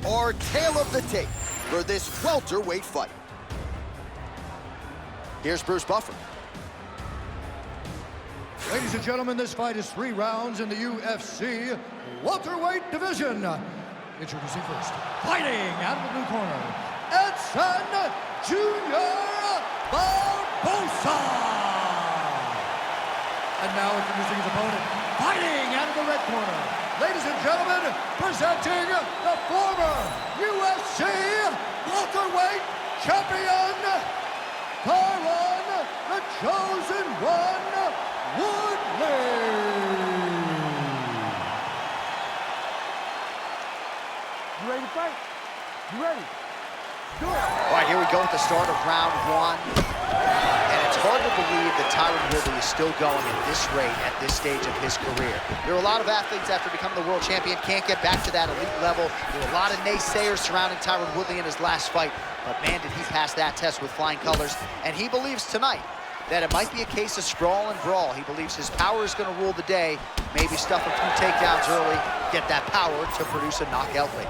our tale of the tape for this welterweight fight. Here's Bruce Buffer. Ladies and gentlemen, this fight is 3 rounds in the UFC welterweight division. Introducing first, fighting out of the blue corner, Edson Jr. Barboza. And now introducing his opponent, fighting out of the red corner, ladies and gentlemen, presenting the former UFC welterweight champion, Tyron, the Chosen One, Woodley. You ready to fight? You ready? Do it. All right, here we go at the start of round 1. And it's hard to believe that Tyron Woodley is still going at this rate at this stage of his career. There are a lot of athletes after becoming the world champion can't get back to that elite level. There are a lot of naysayers surrounding Tyron Woodley in his last fight, but man, did he pass that test with flying colors. And he believes tonight that it might be a case of sprawl and brawl. He believes his power is going to rule the day. Maybe stuff a few takedowns early, get that power to produce a knockout late.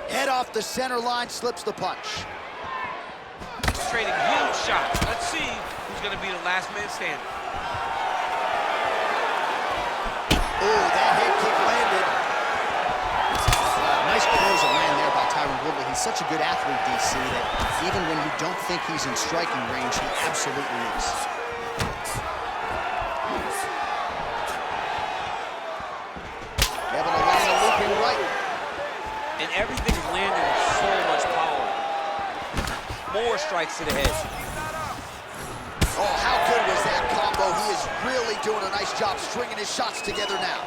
Head off the center line, slips the punch. Trading huge shots. Let's see who's going to be the last man standing. Ooh, that hit kick landed. Nice close of land there by Tyron Woodley. He's such a good athlete, DC, that even when you don't think he's in striking range, he absolutely is. Able to land a looping right. And everything's landing with so much power. More strikes to the head. Oh, how good was that combo? He is really doing a nice job stringing his shots together now.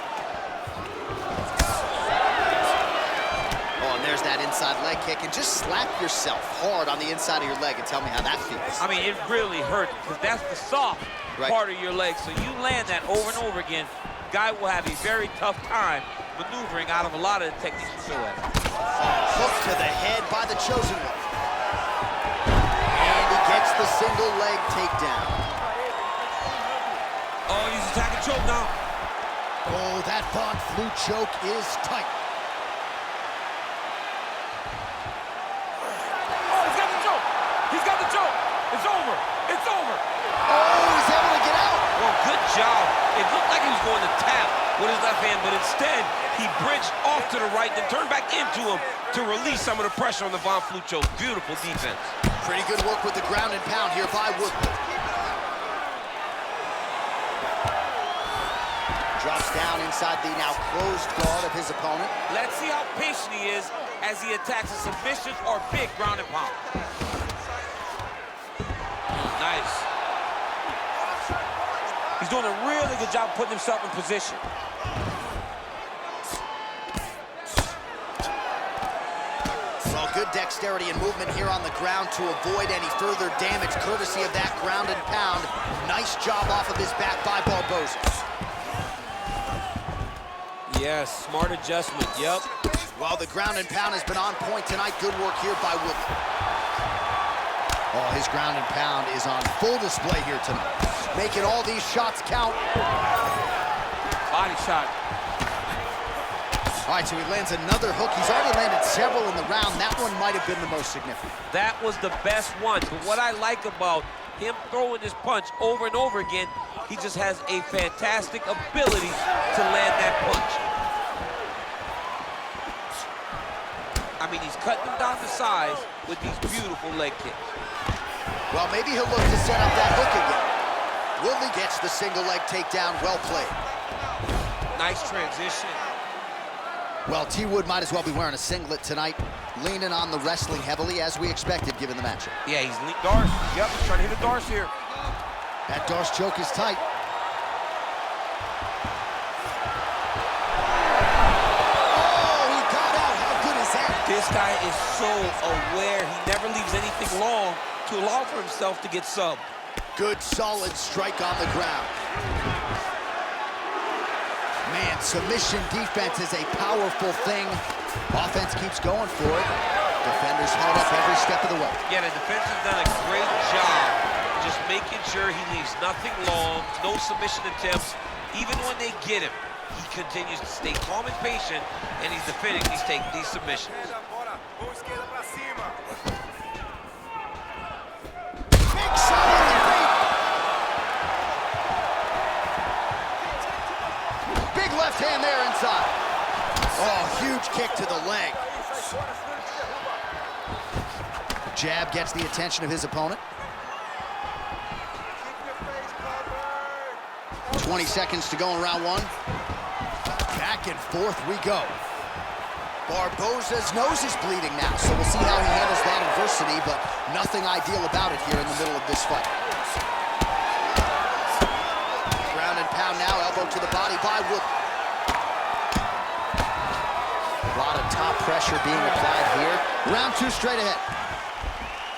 Oh, and there's that inside leg kick. And just slap yourself hard on the inside of your leg and tell me how that feels. I mean, it really hurts because that's the soft part of your leg. So you land that over and over again, guy will have a very tough time maneuvering out of a lot of the techniques you throw at him. Hook to the head by the Chosen One. And he gets the single leg takedown. Oh, he's attacking choke now. Oh, that Von Flue choke is tight. Oh, he's got the choke. He's got the choke. It's over. It's over. Oh, he's able to get out. Well, good job. It looked like he was going to tap with his left hand, but instead, he bridged off to the right, then turned back into him to release some of the pressure on the Von Flue choke. Beautiful defense. Pretty good work with the ground and pound here by Woodley. Drops down inside the now closed guard of his opponent. Let's see how patient he is as he attacks a submission or big ground and pound. Nice. He's doing a really good job putting himself in position. Well, good dexterity and movement here on the ground to avoid any further damage, courtesy of that ground and pound. Nice job off of his back by Barboza. Yes, smart adjustment, yep. Well, the ground and pound has been on point tonight. Good work here by Woodley. Oh, his ground and pound is on full display here tonight. Making all these shots count. Body shot. All right, so he lands another hook. He's already landed several in the round. That one might have been the most significant. That was the best one. But what I like about him throwing this punch over and over again, he just has a fantastic ability to land that punch. I mean, he's cutting them down to size with these beautiful leg kicks. Well, maybe he'll look to set up that hook again. Woodley gets the single leg takedown. Well played. Nice transition. Well, T. Wood might as well be wearing a singlet tonight, leaning on the wrestling heavily as we expected given the matchup. Yeah, he's Darce. Yep, he's trying to hit a Darce here. That Darce choke is tight. This guy is so aware. He never leaves anything long to allow for himself to get subbed. Good, solid strike on the ground. Man, submission defense is a powerful thing. Offense keeps going for it. Defenders held up every step of the way. Yeah, the defense has done a great job just making sure he leaves nothing long, no submission attempts. Even when they get him, He continues to stay calm and patient, and he's defending these submissions. Big shot on the feet. Big left hand there inside. Oh, huge kick to the leg. Jab gets the attention of his opponent. 20 seconds to go in round one. Back and forth we go. Barboza's nose is bleeding now, so we'll see how he handles that adversity, but nothing ideal about it here in the middle of this fight. Ground and pound now, elbow to the body by Woodley. A lot of top pressure being applied here. Round two straight ahead.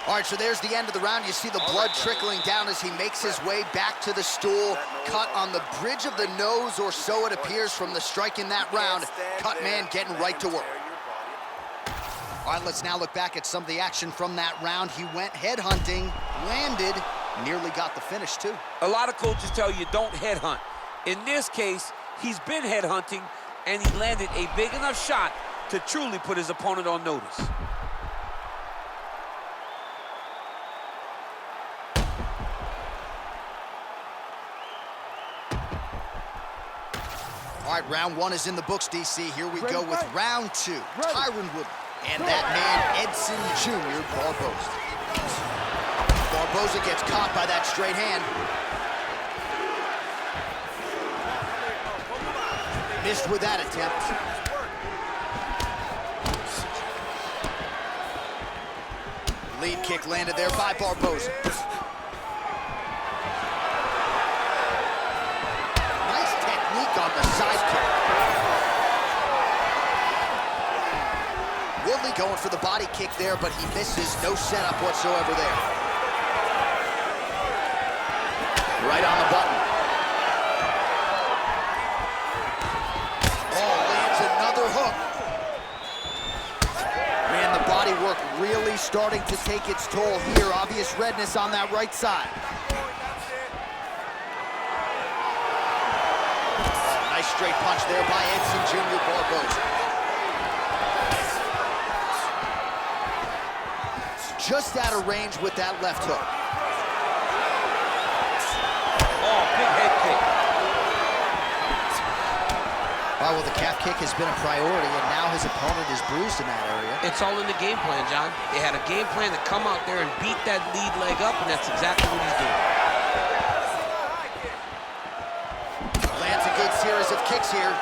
All right, so there's the end of the round. You see the blood trickling down as he makes his way back to the stool. Cut on the bridge of the nose, or so it appears from the strike in that round. Cut man getting right to work. All right, let's now look back at some of the action from that round. He went headhunting, landed, nearly got the finish too. A lot of coaches tell you don't headhunt. In this case, he's been headhunting, and he landed a big enough shot to truly put his opponent on notice. All right, round one is in the books, DC. Here we go with round two. Tyron Woodley and that man, Edson Jr. Barboza. Barboza gets caught by that straight hand. Missed with that attempt. Lead kick landed there by Barboza. On the side kick. Woodley going for the body kick there, but he misses. No setup whatsoever there. Right on the button. Oh, lands another hook. Man, the body work really starting to take its toll here. Obvious redness on that right side. Straight punch there by Edson Jr. Barboza. Just out of range with that left hook. Oh, big head kick. All right, well, the calf kick has been a priority, and now his opponent is bruised in that area. It's all in the game plan, John. They had a game plan to come out there and beat that lead leg up, and that's exactly what he's doing. Series of kicks here.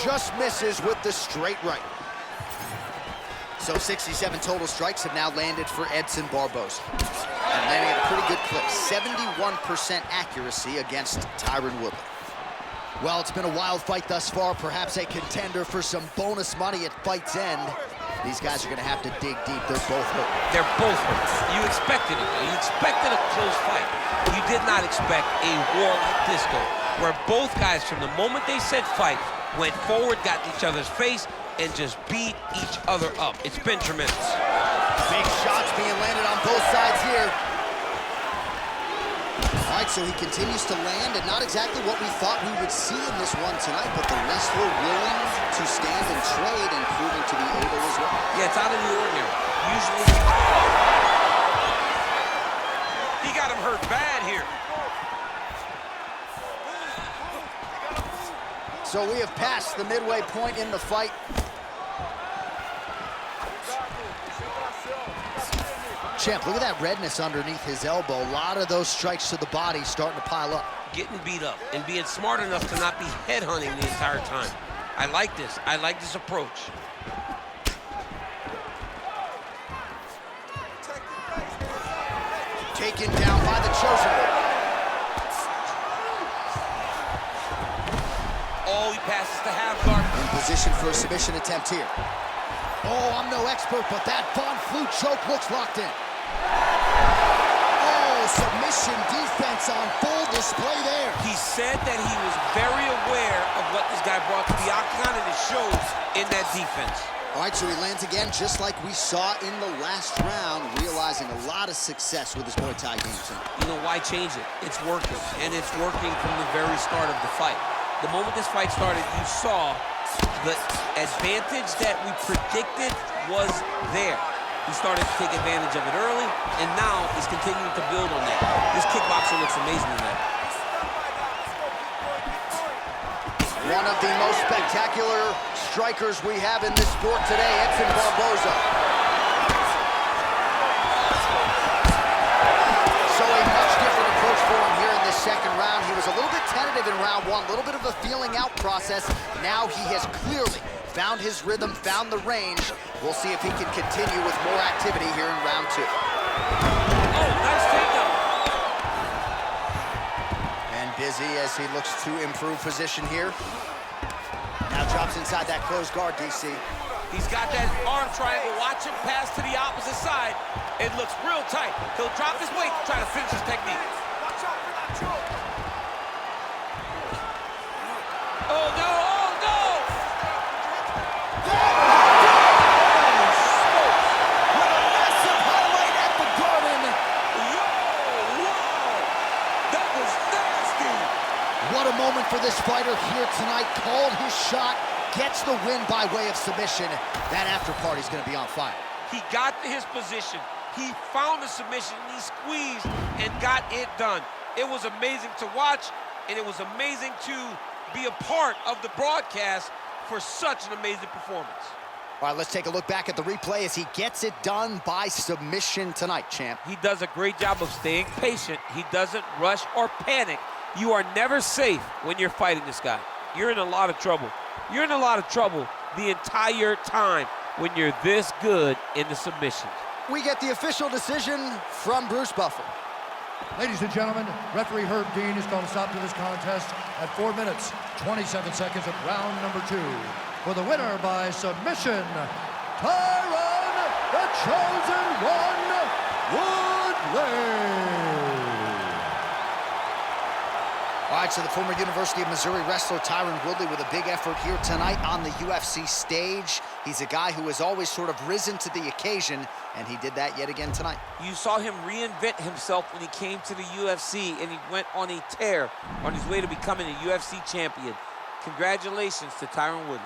Just misses with the straight right. So 67 total strikes have now landed for Edson Barboza. And landing at a pretty good clip. 71% accuracy against Tyron Woodley. Well, it's been a wild fight thus far. Perhaps a contender for some bonus money at fight's end. These guys are going to have to dig deep. They're both hurt. They're both hurt. You expected it. You expected a close fight. You did not expect a war like this, though, where both guys, from the moment they said fight, went forward, got in each other's face, and just beat each other up. It's been tremendous. Big shots being landed on both sides here. All right, so he continues to land, and not exactly what we thought we would see in this one tonight, but the wrestler willing to stand and trade and proving to be able as well. Yeah, it's out of the ordinary. Usually, he got him hurt bad here. So we have passed the midway point in the fight. Champ, look at that redness underneath his elbow. A lot of those strikes to the body starting to pile up. Getting beat up and being smart enough to not be headhunting the entire time. I like this. I like this approach. Taken down by the chosen one. Oh, he passes the half guard. In position for a submission attempt here. Oh, I'm no expert, but that Von Flue choke looks locked in. Oh, submission defense on full display there. He said that he was very aware of what this guy brought to the octagon, and it shows in that defense. All right, so he lands again, just like we saw in the last round, realizing a lot of success with his Muay Thai game tonight. You know, why change it? It's working, and it's working from the very start of the fight. The moment this fight started, you saw the advantage that we predicted was there. He started to take advantage of it early, and now he's continuing to build on that. This kickboxer looks amazing tonight. One of the most spectacular strikers we have in this sport today, Edson Barboza. So a much different approach for him here in this second round. He was a little bit tentative in round one, a little bit of a feeling out process. Now he has clearly found his rhythm, found the range. We'll see if he can continue with more activity here in round two. Oh, nice takedown. And busy as he looks to improve position here. Now drops inside that closed guard, DC. He's got that arm triangle. Watch him pass to the opposite side. It looks real tight. He'll drop his weight to try to finish his technique. Oh, no! Oh, no! With a massive highlight at the Garden. Wow! That was nasty! What a moment for this fighter here tonight. Called his shot, gets the win by way of submission. That after party's gonna be on fire. He got to his position. He found the submission, he squeezed and got it done. It was amazing to watch, and it was amazing to be a part of the broadcast for such an amazing performance. All right, let's take a look back at the replay as he gets it done by submission tonight, champ. He does a great job of staying patient. He doesn't rush or panic. You are never safe when you're fighting this guy. You're in a lot of trouble. You're in a lot of trouble the entire time when you're this good in the submissions. We get the official decision from Bruce Buffer. Ladies and gentlemen, referee Herb Dean has called a stop to this contest at 4 minutes, 27 seconds of round number 2. For the winner by submission, Tyron, the chosen one, Woodley. All right, so the former University of Missouri wrestler Tyron Woodley with a big effort here tonight on the UFC stage. He's a guy who has always sort of risen to the occasion, and he did that yet again tonight. You saw him reinvent himself when he came to the UFC, and he went on a tear on his way to becoming a UFC champion. Congratulations to Tyron Woodley.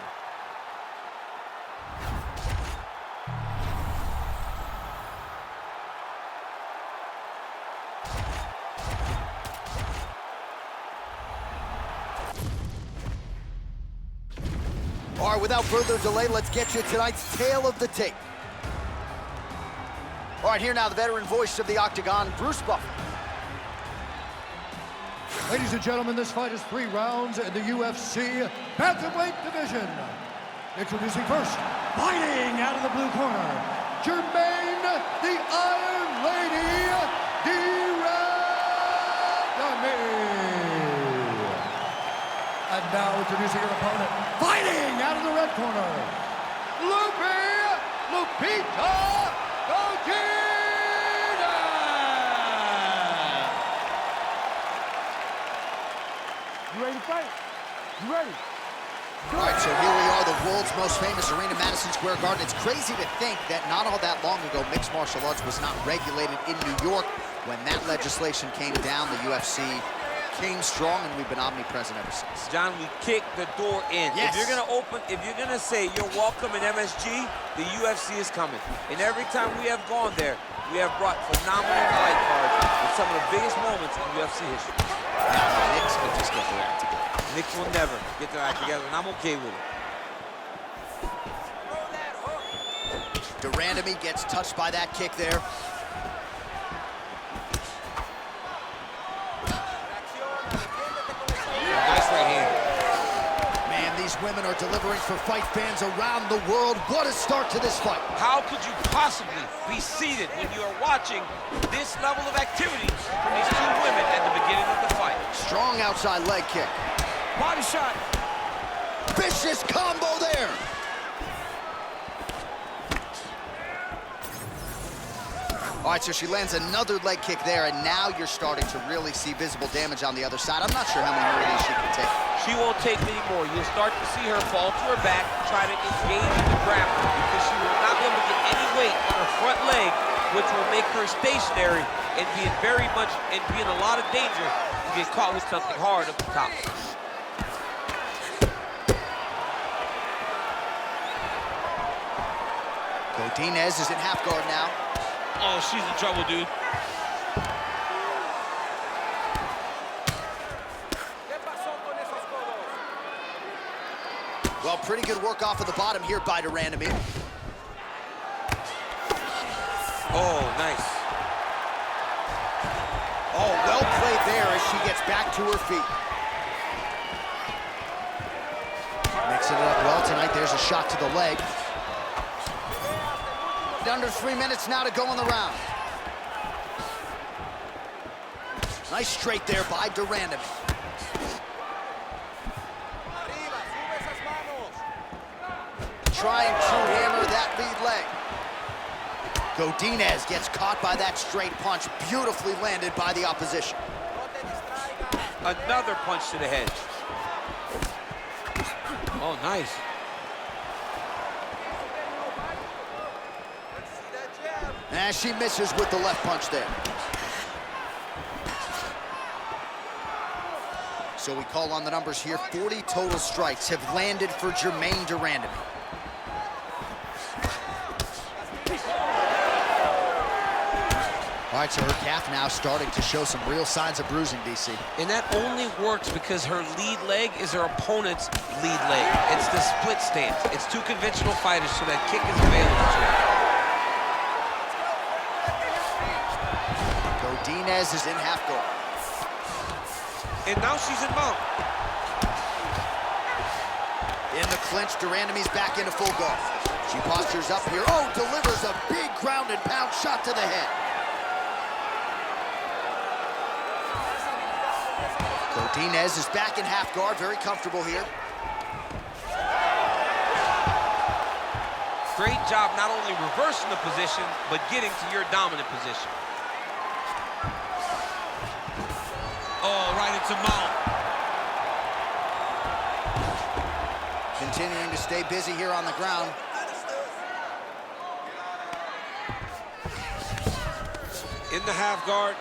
All right, without further delay, let's get you tonight's tale of the tape. All right, here now the veteran voice of the Octagon, Bruce Buffer. Ladies and gentlemen, this fight is 3 rounds in the UFC bantamweight division. Introducing first, fighting out of the blue corner, Germaine, the Iron Lady, DeRandemie. And now introducing her opponent, fighting out of the red corner, Lupita Godinez. You ready to fight? You ready? All right, so here we are, the world's most famous arena, Madison Square Garden. It's crazy to think that not all that long ago, mixed martial arts was not regulated in New York. When that legislation came down, the UFC came strong, and we've been omnipresent ever since. John, we kicked the door in. Yes. If you're gonna say you're welcome in MSG, the UFC is coming. And every time we have gone there, we have brought phenomenal fight cards with some of the biggest moments in UFC history. Now, Knicks could just get their act together. Knicks will never get their act together, and I'm okay with it. DeRandemie gets touched by that kick there. Nice right hand. Man, these women are delivering for fight fans around the world. What a start to this fight. How could you possibly be seated when you are watching this level of activity from these two women at the beginning of the fight? Strong outside leg kick. Body shot. Vicious combo there. All right, so she lands another leg kick there, and now you're starting to really see visible damage on the other side. I'm not sure how many more of these she can take. She won't take many more. You'll start to see her fall to her back, try to engage in the grappling. leg, which will make her stationary and be in a lot of danger to get caught with something hard up the top. Godinez is in half guard now. Oh, she's in trouble, dude. Well, pretty good work off of the bottom here by DeRandemie. Oh, nice. Oh, well played there as she gets back to her feet. Mixing it up well tonight. There's a shot to the leg. Under 3 minutes now to go in the round. Nice straight there by DeRandemie. Trying to hammer that lead leg. Godinez gets caught by that straight punch, beautifully landed by the opposition. Another punch to the head. Oh, nice. And she misses with the left punch there. So we call on the numbers here. 40 total strikes have landed for Germaine DeRandemie. All right, so her calf now starting to show some real signs of bruising, DC. And that only works because her lead leg is her opponent's lead leg. It's the split stance. It's two conventional fighters, so that kick is available to her. Godinez is in half guard. And now she's in mount. In the clinch, DeRandemie's back into full guard. She postures up here. Oh, delivers a big ground and pound shot to the head. Godinez is back in half guard, very comfortable here. Great job not only reversing the position, but getting to your dominant position. Oh, right into mount. Continuing to stay busy here on the ground. In the half guard.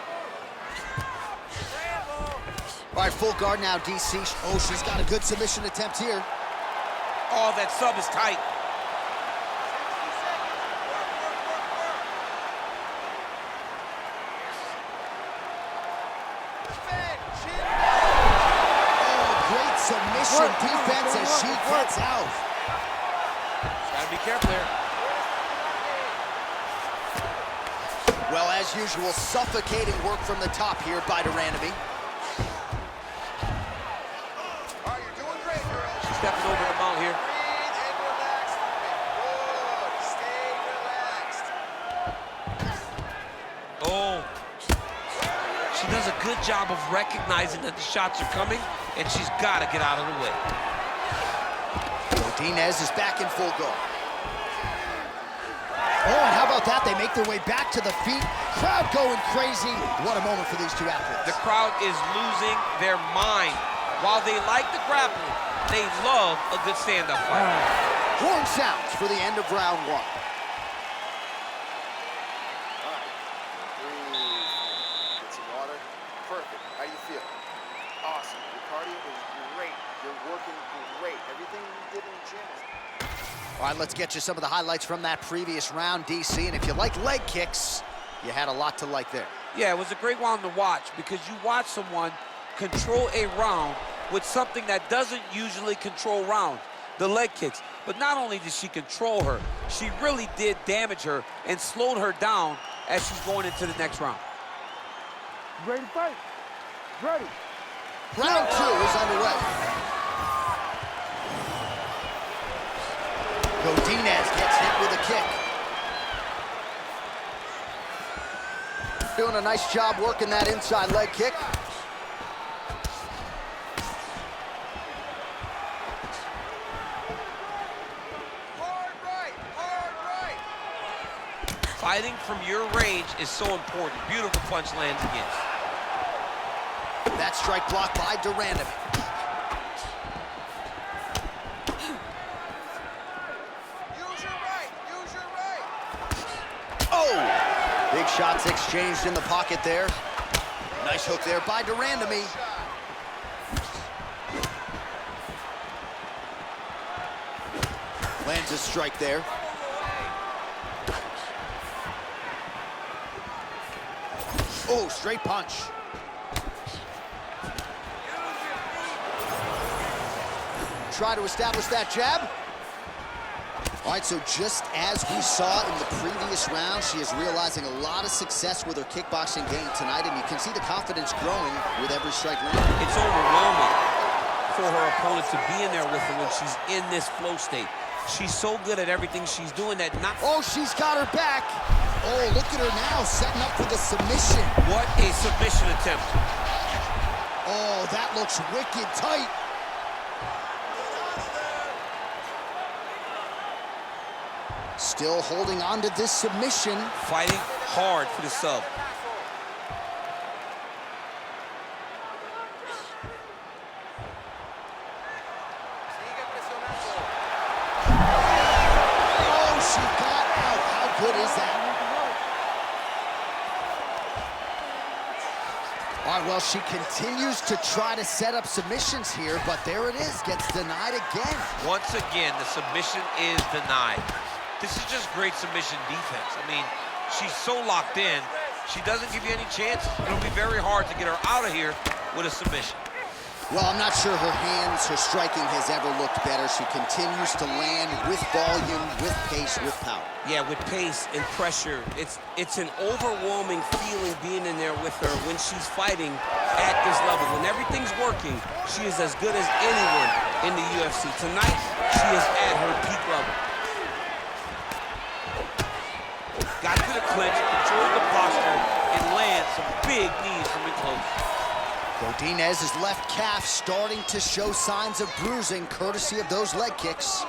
All right, full guard now, DC. Oh, she's got a good submission attempt here. Oh, that sub is tight. Submission defense as she gets out. Gotta be careful here. Well, as usual, suffocating work from the top here by DeRandemie. You're doing great, girl. She's stepping over the mount here. Breathe and relax. Good. Stay relaxed. Oh. She does a good job of recognizing that the shots are coming, and she's got to get out of the way. Godinez is back in full guard. Oh, and how about that? They make their way back to the feet. Crowd going crazy. What a moment for these two athletes. The crowd is losing their mind. While they like the grappling, they love a good stand-up fight. Horn sounds for the end of round one. Get some water. Perfect. How you feel? Awesome. Your cardio is great. You're working great. Everything you did in the gym is... All right, let's get you some of the highlights from that previous round, DC. And if you like leg kicks, you had a lot to like there. Yeah, it was a great round to watch because you watch someone control a round with something that doesn't usually control rounds, the leg kicks. But not only did she control her, she really did damage her and slowed her down as she's going into the next round. You ready to fight? Ready. Round two is underway. Godinez gets hit with a kick. Doing a nice job working that inside leg kick. Hard right. Hard right. Fighting from your range is so important. Beautiful punch lands again. That strike blocked by DeRandemie. Use your right. Use your right. Oh, Shots exchanged in the pocket there. Nice hook there by DeRandemie. Lands a strike there. Oh, straight punch. Try to establish that jab. All right, so just as we saw in the previous round, she is realizing a lot of success with her kickboxing game tonight, and you can see the confidence growing with every strike landed. It's overwhelming for her opponent to be in there with her when she's in this flow state. She's so good at everything she's doing that not... Oh, she's got her back. Oh, look at her now, setting up for the submission. What a submission attempt. Oh, that looks wicked tight. Still holding on to this submission. Fighting hard for the sub. Oh, she got out. How good is that? All right, well, she continues to try to set up submissions here, but there it is, gets denied again. Once again, the submission is denied. This is just great submission defense. I mean, she's so locked in, she doesn't give you any chances. It'll be very hard to get her out of here with a submission. Well, I'm not sure her hands, her striking has ever looked better. She continues to land with volume, with pace, with power. Yeah, with pace and pressure. It's an overwhelming feeling being in there with her when she's fighting at this level. When everything's working, she is as good as anyone in the UFC. Tonight, she is at her peak level. Got to the clinch, controlled the posture, and lands some big knees from in close. Godinez's left calf starting to show signs of bruising, courtesy of those leg kicks.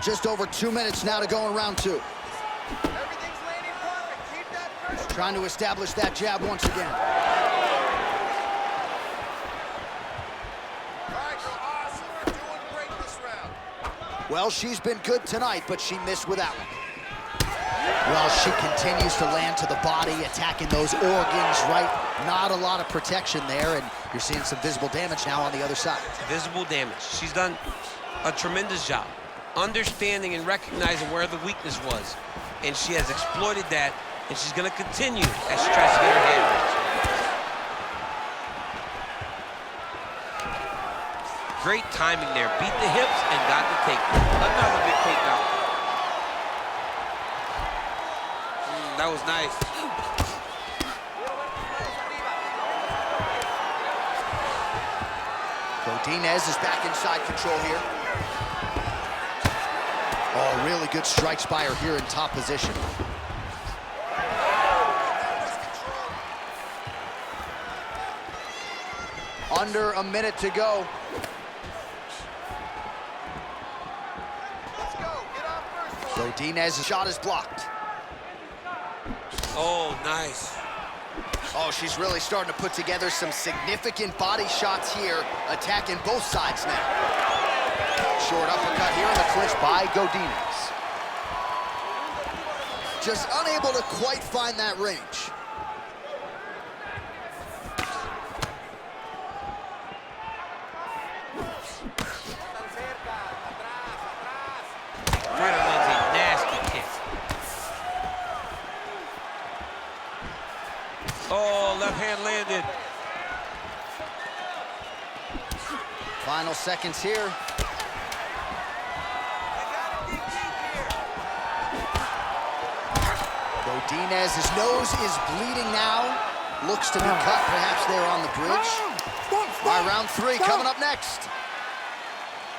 Just over 2 minutes now to go in round two. Everything's landing perfect. Keep that pressure. Trying to establish that jab once again. All right, you're awesome. You're doing great this round. Well, she's been good tonight, but she missed with that one. Well, she continues to land to the body, attacking those organs, right? Not a lot of protection there, and you're seeing some visible damage now on the other side. Visible damage. She's done a tremendous job understanding and recognizing where the weakness was, and she has exploited that, and she's going to continue as she tries to get her hand raised. Great timing there. Beat the hips and got the takedown. Another big takedown. That was nice. Godinez is back inside control here. Oh, really good strikes by her here in top position. Under a minute to go. Let's go. Get off first. Godinez's shot is blocked. Oh, nice. Oh, she's really starting to put together some significant body shots here, attacking both sides now. Short uppercut here in the clinch by Godinez. Just unable to quite find that range. Fighter lands a nasty kick. Oh, left hand landed. Final seconds here. Godinez's nose is bleeding now. Looks to be cut, perhaps there on the bridge. All right, round three coming up next.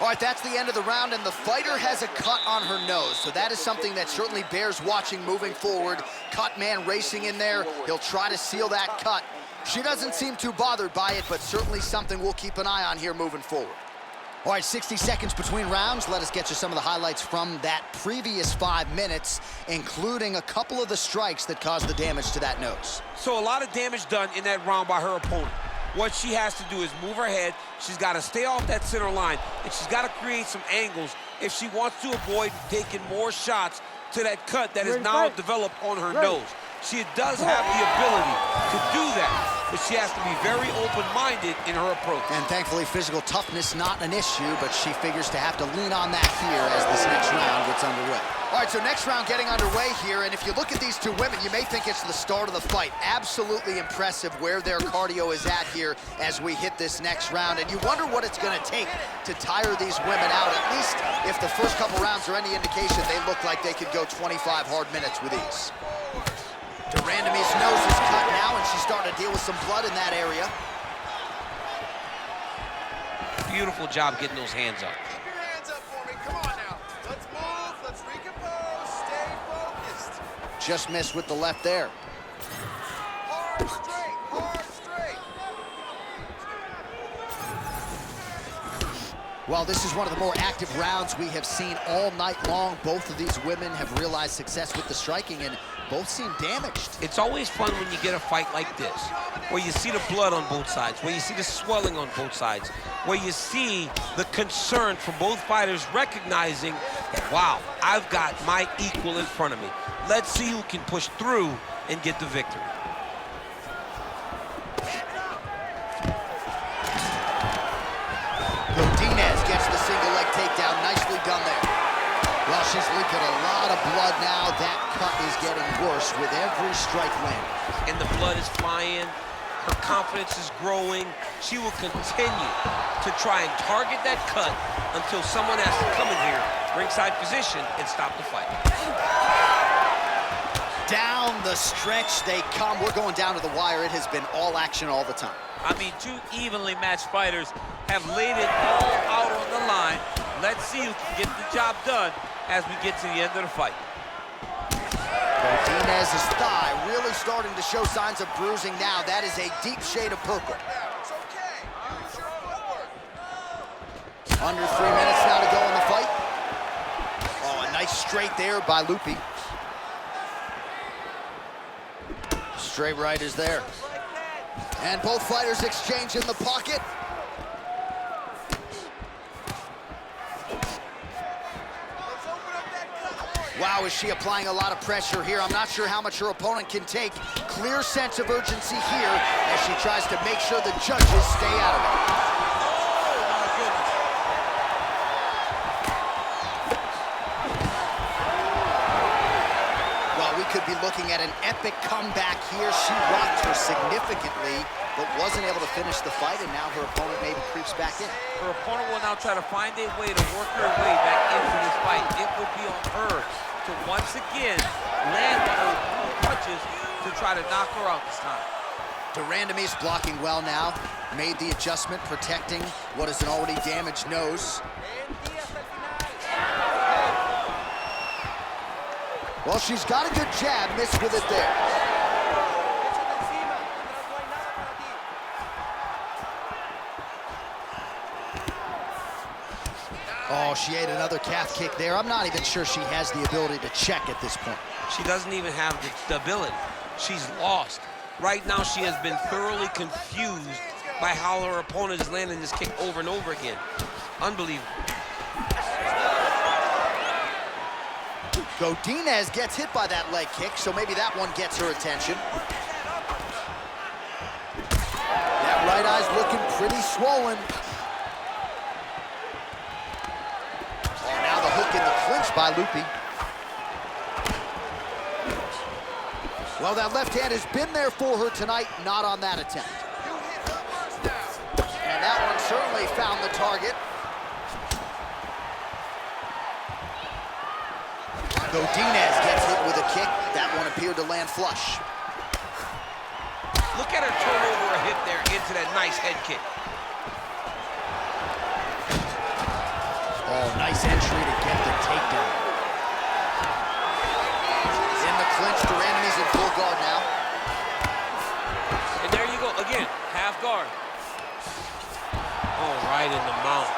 All right, that's the end of the round, and the fighter has a cut on her nose, so that is something that certainly bears watching moving forward. Cut man racing in there. He'll try to seal that cut. She doesn't seem too bothered by it, but certainly something we'll keep an eye on here moving forward. All right, 60 seconds between rounds. Let us get you some of the highlights from that previous 5 minutes, including a couple of the strikes that caused the damage to that nose. So a lot of damage done in that round by her opponent. What she has to do is move her head. She's got to stay off that center line, and she's got to create some angles if she wants to avoid taking more shots to that cut that is now developed on her nose. She does have the ability to do that, but she has to be very open-minded in her approach. And thankfully, physical toughness not an issue, but she figures to have to lean on that here as this next round gets underway. All right, so next round getting underway here, and if you look at these two women, you may think it's the start of the fight. Absolutely impressive where their cardio is at here as we hit this next round, and you wonder what it's gonna take to tire these women out. At least if the first couple rounds are any indication, they look like they could go 25 hard minutes with ease. DeRandemie's nose is cut now, and she's starting to deal with some blood in that area. Beautiful job getting those hands up. Keep your hands up for me. Come on now. Let's move. Let's recompose. Stay focused. Just missed with the left there. Hard straight. Hard straight. Well, this is one of the more active rounds we have seen all night long. Both of these women have realized success with the striking, and both seem damaged. It's always fun when you get a fight like this, where you see the blood on both sides, where you see the swelling on both sides, where you see the concern from both fighters recognizing that, wow, I've got my equal in front of me. Let's see who can push through and get the victory. Godinez gets the single leg takedown. Nicely done there. Well, she's leaking a lot of blood now. That cut is getting worse with every strike landing. And the blood is flying. Her confidence is growing. She will continue to try and target that cut until someone has to come in here, ringside position, and stop the fight. Down the stretch they come. We're going down to the wire. It has been all action all the time. I mean, two evenly matched fighters have laid it all out on the line. Let's see who can get the job done as we get to the end of the fight. Godinez's thigh really starting to show signs of bruising now. That is a deep shade of purple. It's okay. Use your footwork. Under 3 minutes now to go in the fight. Oh, a nice straight there by Lupi. Straight right is there. And both fighters exchange in the pocket. Wow, is she applying a lot of pressure here? I'm not sure how much her opponent can take. Clear sense of urgency here as she tries to make sure the judges stay out of it. Well, we could be looking at an epic comeback here. She rocked her significantly, but wasn't able to finish the fight, and now her opponent maybe creeps back in. Her opponent will now try to find a way to work her way back into this fight. It will be on her to once again land one of those punches to try to knock her out this time. DeRandemie's blocking well now. Made the adjustment, protecting what is an already damaged nose. Well, she's got a good jab, missed with it there. Oh, she ate another calf kick there. I'm not even sure she has the ability to check at this point. She doesn't even have the ability. She's lost. Right now, she has been thoroughly confused by how her opponent is landing this kick over and over again. Unbelievable. Godinez gets hit by that leg kick, so maybe that one gets her attention. That right eye's looking pretty swollen. Oh, now the hook in the clinch by Lupi. Well, that left hand has been there for her tonight, not on that attempt. And that one certainly found the target. Godinez gets hit with a kick. That one appeared to land flush. Look at her turn over a hip there into that nice head kick. Oh, nice entry to get the takedown. In the clinch, DeRandemie's in full guard now. And there you go, again, half guard. Oh, right in the mount.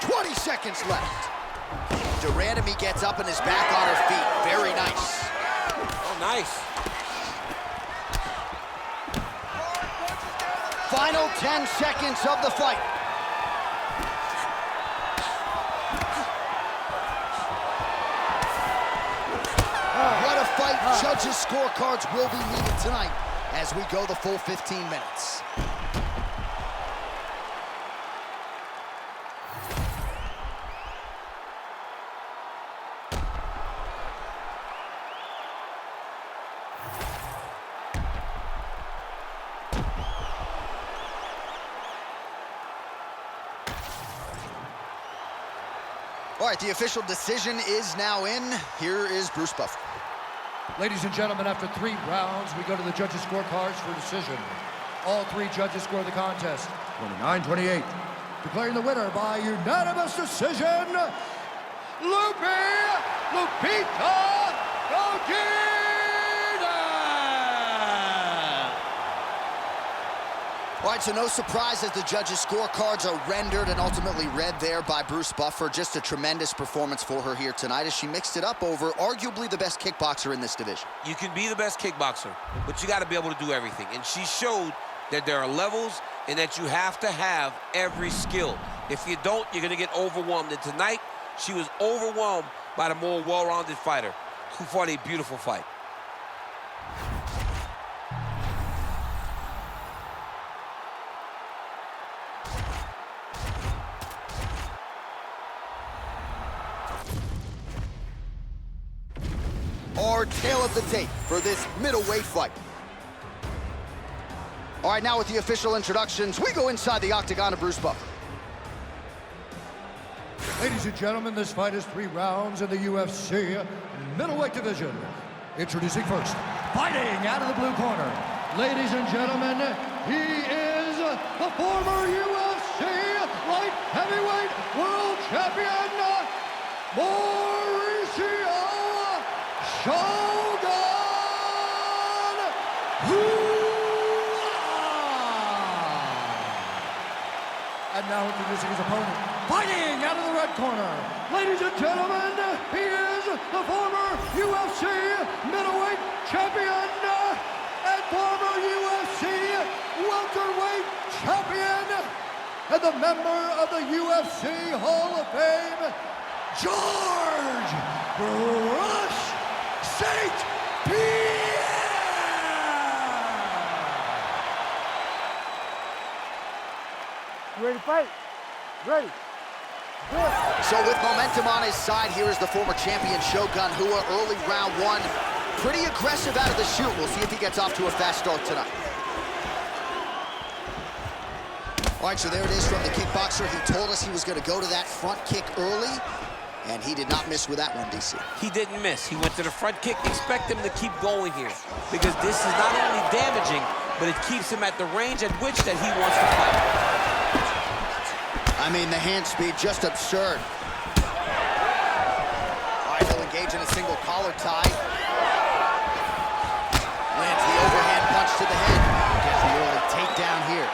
20 seconds left. DeRandemie gets up and is back on her feet. Very nice. Oh, nice. Final 10 seconds of the fight. What a fight. Judges' scorecards will be needed tonight as we go the full 15 minutes. All right, the official decision is now in. Here is Bruce Buffer. Ladies and gentlemen, after 3 rounds, we go to the judges' scorecards for decision. All 3 judges score the contest 29-28. Declaring the winner by unanimous decision, Lupita Godinez! All right, so no surprise as the judges' scorecards are rendered and ultimately read there by Bruce Buffer. Just a tremendous performance for her here tonight as she mixed it up over arguably the best kickboxer in this division. You can be the best kickboxer, but you got to be able to do everything. And she showed that there are levels and that you have to have every skill. If you don't, you're going to get overwhelmed. And tonight, she was overwhelmed by the more well-rounded fighter who fought a beautiful fight. Our tale of the tape for this middleweight fight. All right, now with the official introductions, we go inside the octagon of Bruce Buffer. Ladies and gentlemen, this fight is 3 rounds in the UFC middleweight division. Introducing first, fighting out of the blue corner. Ladies and gentlemen, he is the former UFC light heavyweight world champion, Shogun! And now introducing his opponent, fighting out of the red corner. Ladies and gentlemen, he is the former UFC middleweight champion and former UFC welterweight champion and the member of the UFC Hall of Fame, George Rush St. Pierre! You ready to fight? Ready. Good. So with momentum on his side, here is the former champion Shogun Rua, early round 1. Pretty aggressive out of the chute. We'll see if he gets off to a fast start tonight. All right, so there it is from the kickboxer. He told us he was going to go to that front kick early, and he did not miss with that one, DC. He didn't miss. He went to the front kick. Expect him to keep going here because this is not only damaging, but it keeps him at the range at which that he wants to fight. I mean, the hand speed, just absurd. All right, he'll engage in a single collar tie. Lands the overhand punch to the head. Gets the early takedown here.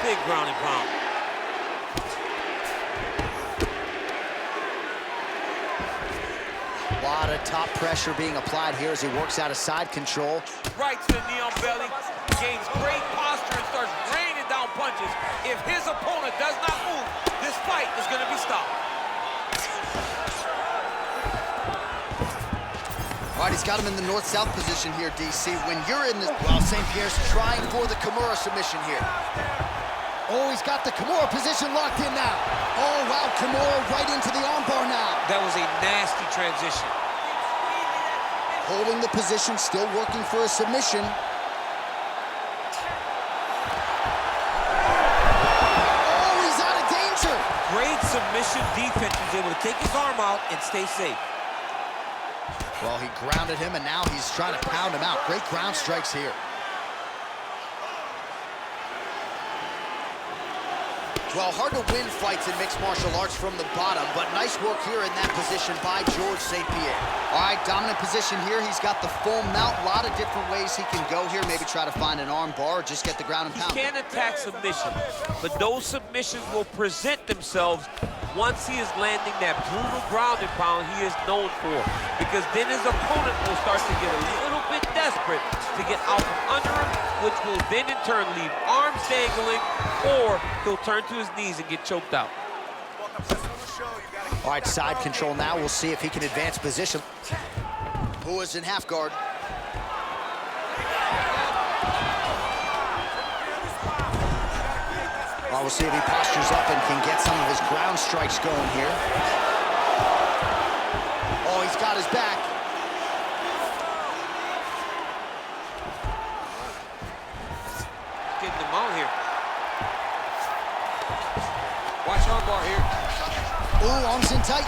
Big ground and pound. A lot of top pressure being applied here as he works out of side control. Right to the knee on belly, gains great posture and starts raining down punches. If his opponent does not move, this fight is going to be stopped. All right, he's got him in the north-south position here, DC. When you're in the... Well, St. Pierre's trying for the Kimura submission here. Oh, he's got the Kimura position locked in now. Oh, wow, Kimura right into the armbar now. That was a nasty transition. Holding the position, still working for a submission. Oh, he's out of danger. Great submission defense. He was able to take his arm out and stay safe. Well, he grounded him, and now he's trying to pound him out. Great ground strikes here. Well, hard to win fights in mixed martial arts from the bottom, but nice work here in that position by George St. Pierre. All right, dominant position here. He's got the full mount. A lot of different ways he can go here. Maybe try to find an arm bar or just get the ground and pound. He can attack submissions, but those submissions will present themselves once he is landing that brutal ground and pound he is known for. Because then his opponent will start to get a little bit desperate desperate to get out from under him, which will then in turn leave arms dangling, or he'll turn to his knees and get choked out. All right, side control now. We'll see if he can advance position. Who is in half guard? We'll see if he postures up and can get some of his ground strikes going here. Oh, he's got his back. Getting them out here. Watch armbar here. Ooh, arms in tight.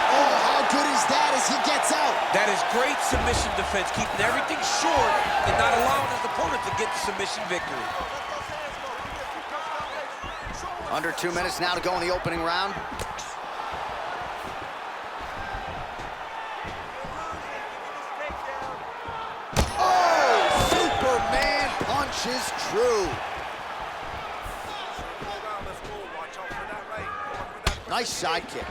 Oh, how good is that as he gets out? That is great submission defense, keeping everything short and not allowing his opponent to get the submission victory. Under 2 minutes now to go in the opening round. Oh, Superman punches Struve. Nice side kick.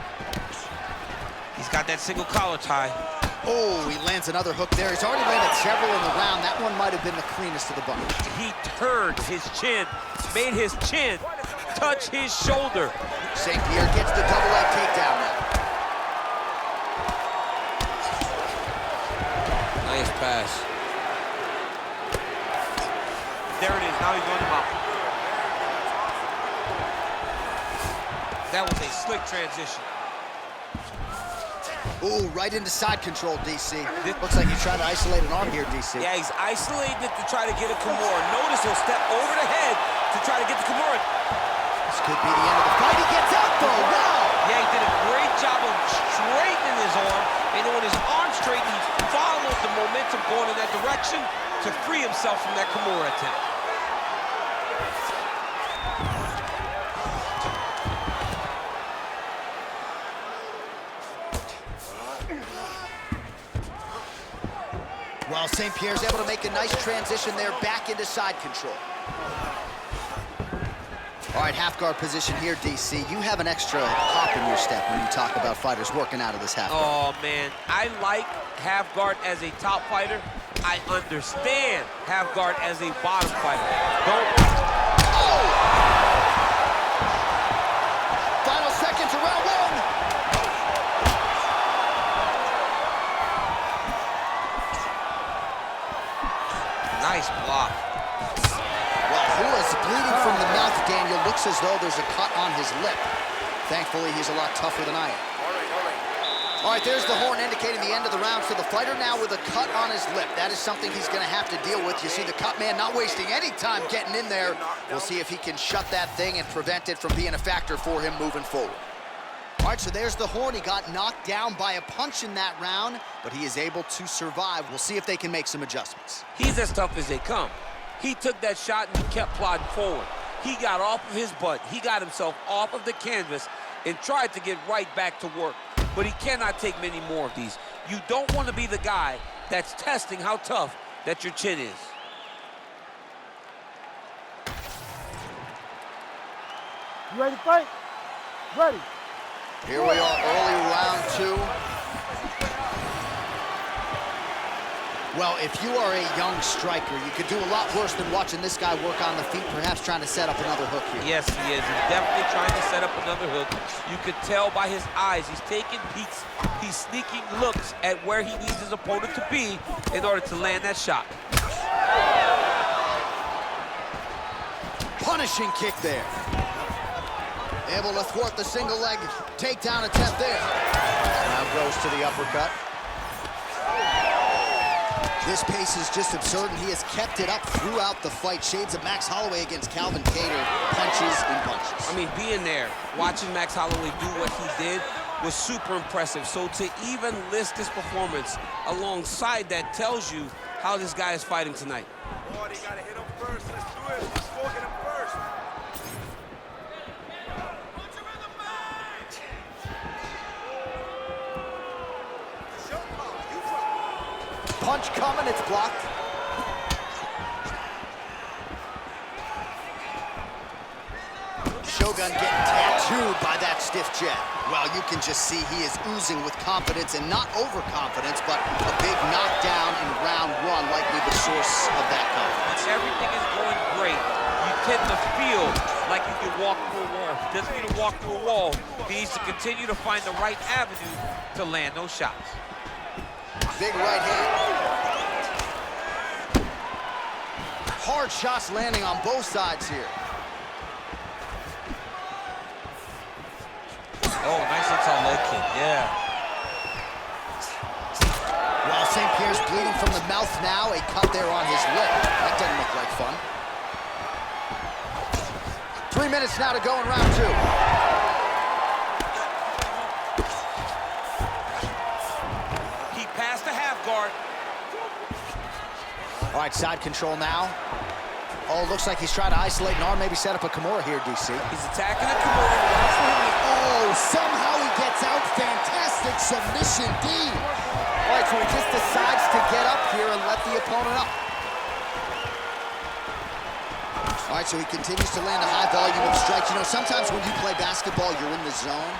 He's got that single collar tie. Oh, he lands another hook there. He's already landed several in the round. That one might have been the cleanest of the bunch. He turned his chin, made his chin touch his shoulder. St. Pierre gets the double leg takedown now. Nice pass. There it is. Now he's on the mount. That was a slick transition. Ooh, right into side control, DC. Looks like he's trying to isolate an arm here, DC. Yeah, he's isolating it to try to get a Kimura. Notice he'll step over the head to try to get the Kimura. This could be the end of the fight. He gets out, though. Wow! Yeah, he did a great job of straightening his arm. And then when his arm straightened, he followed the momentum going in that direction to free himself from that Kimura attempt. Well, St. Pierre's able to make a nice transition there back into side control. All right, half guard position here, DC. You have an extra hop in your step when you talk about fighters working out of this half guard. Oh, man, I like half guard as a top fighter. I understand half guard as a bottom fighter. Don't. Oh! Final seconds of round one. Nice block. Well, who is bleeding from the mouth, Daniel? Looks as though there's a cut on his lip. Thankfully, he's a lot tougher than I am. All right, there's the horn indicating the end of the round. So the fighter now with a cut on his lip. That is something he's going to have to deal with. You see the cut man not wasting any time getting in there. We'll see if he can shut that thing and prevent it from being a factor for him moving forward. All right, so there's the horn. He got knocked down by a punch in that round, but he is able to survive. We'll see if they can make some adjustments. He's as tough as they come. He took that shot and he kept plodding forward. He got off of his butt. He got himself off of the canvas and tried to get right back to work. But he cannot take many more of these. You don't want to be the guy that's testing how tough that your chin is. You ready to fight? Ready. Here we are, early round two. Well, if you are a young striker, you could do a lot worse than watching this guy work on the feet, perhaps trying to set up another hook here. Yes, he is. He's definitely trying to set up another hook. You could tell by his eyes. He's taking peeks. He's sneaking looks at where he needs his opponent to be in order to land that shot. Punishing kick there. Able to thwart the single leg takedown attempt there. Now goes to the uppercut. This pace is just absurd, and he has kept it up throughout the fight. Shades of Max Holloway against Calvin Kattar, punches and punches. I mean, being there, watching Max Holloway do what he did was super impressive. So to even list this performance alongside that tells you how this guy is fighting tonight. Lord, he gotta hit him first. Let's do it. Let's go get him first. Punch coming, it's blocked. Shogun getting tattooed by that stiff jab. Well, you can just see he is oozing with confidence, and not overconfidence, but a big knockdown in round one likely the source of that confidence. Everything is going great. You tend to feel like you can walk through a wall. He doesn't need to walk through a wall. He needs to continue to find the right avenue to land those shots. Big right hand. Hard shots landing on both sides here. Oh, nice inside leg kick, yeah. Well, St. Pierre's bleeding from the mouth now. A cut there on his lip. That doesn't look like fun. 3 minutes now to go in round two. He passed the half guard. All right, side control now. Oh, looks like he's trying to isolate an arm, maybe set up a Kimura here, DC. He's attacking the Kimura. Oh, somehow he gets out. Fantastic submission, D. All right, so he just decides to get up here and let the opponent up. All right, so he continues to land a high volume of strikes. You know, sometimes when you play basketball, you're in the zone.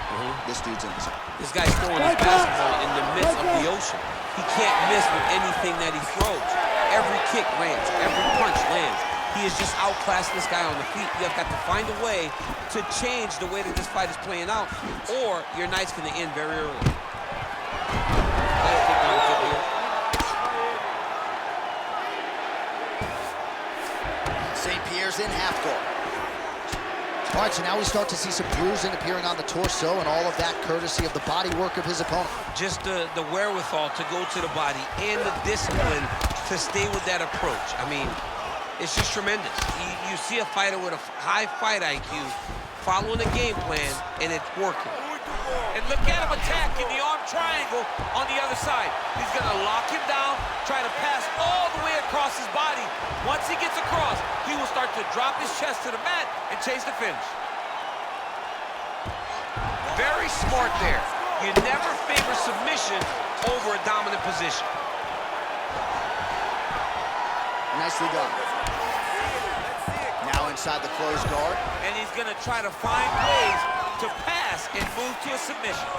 This dude's in the zone. This guy's throwing his basketball in the midst of the ocean. He can't miss with anything that he throws. Every kick lands, every punch lands. He is just outclassed this guy on the feet. You've got to find a way to change the way that this fight is playing out, or your night's going to end very early. St. Pierre's in half guard. All right, so now we start to see some bruising appearing on the torso, and all of that courtesy of the body work of his opponent. Just the wherewithal to go to the body and the discipline to stay with that approach. I mean, it's just tremendous. You see a fighter with a high fight IQ following a game plan, and it's working. And look at him attacking the arm triangle on the other side. He's going to lock him down, try to pass all the way across his body. Once he gets across, he will start to drop his chest to the mat and chase the finish. Very smart there. You never favor submission over a dominant position. Nicely done. Now inside the closed guard. And he's going to try to find ways to pass and move to a submission.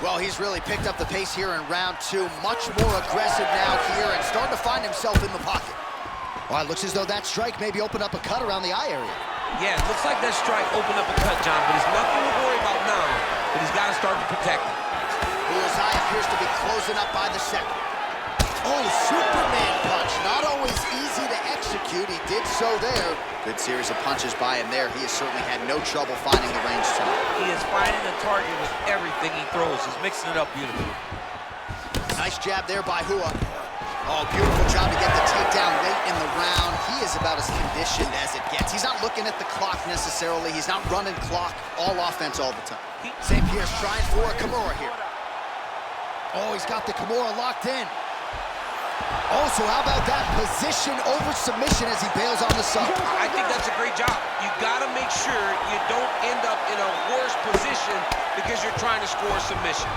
Well, he's really picked up the pace here in round two. Much more aggressive now here and starting to find himself in the pocket. Well, it looks as though that strike maybe opened up a cut around the eye area. Yeah, it looks like that strike opened up a cut, John, but it's nothing to worry about now, but he's got to start to protect it. Bullseye appears to be closing up by the second. Oh, Superman punch. Not always easy to execute. He did so there. Good series of punches by him there. He has certainly had no trouble finding the range tonight. He is finding the target with everything he throws. He's mixing it up beautifully. Nice jab there by Hua. Oh, beautiful job to get the takedown late in the round. He is about as conditioned as it gets. He's not looking at the clock necessarily. He's not running clock, all offense all the time. St. Pierre's trying for a Kimura here. Oh, he's got the Kimura locked in. Oh, so how about that position over submission as he bails on the sub? I think that's a great job. You gotta make sure you don't end up in a worse position because you're trying to score a submission.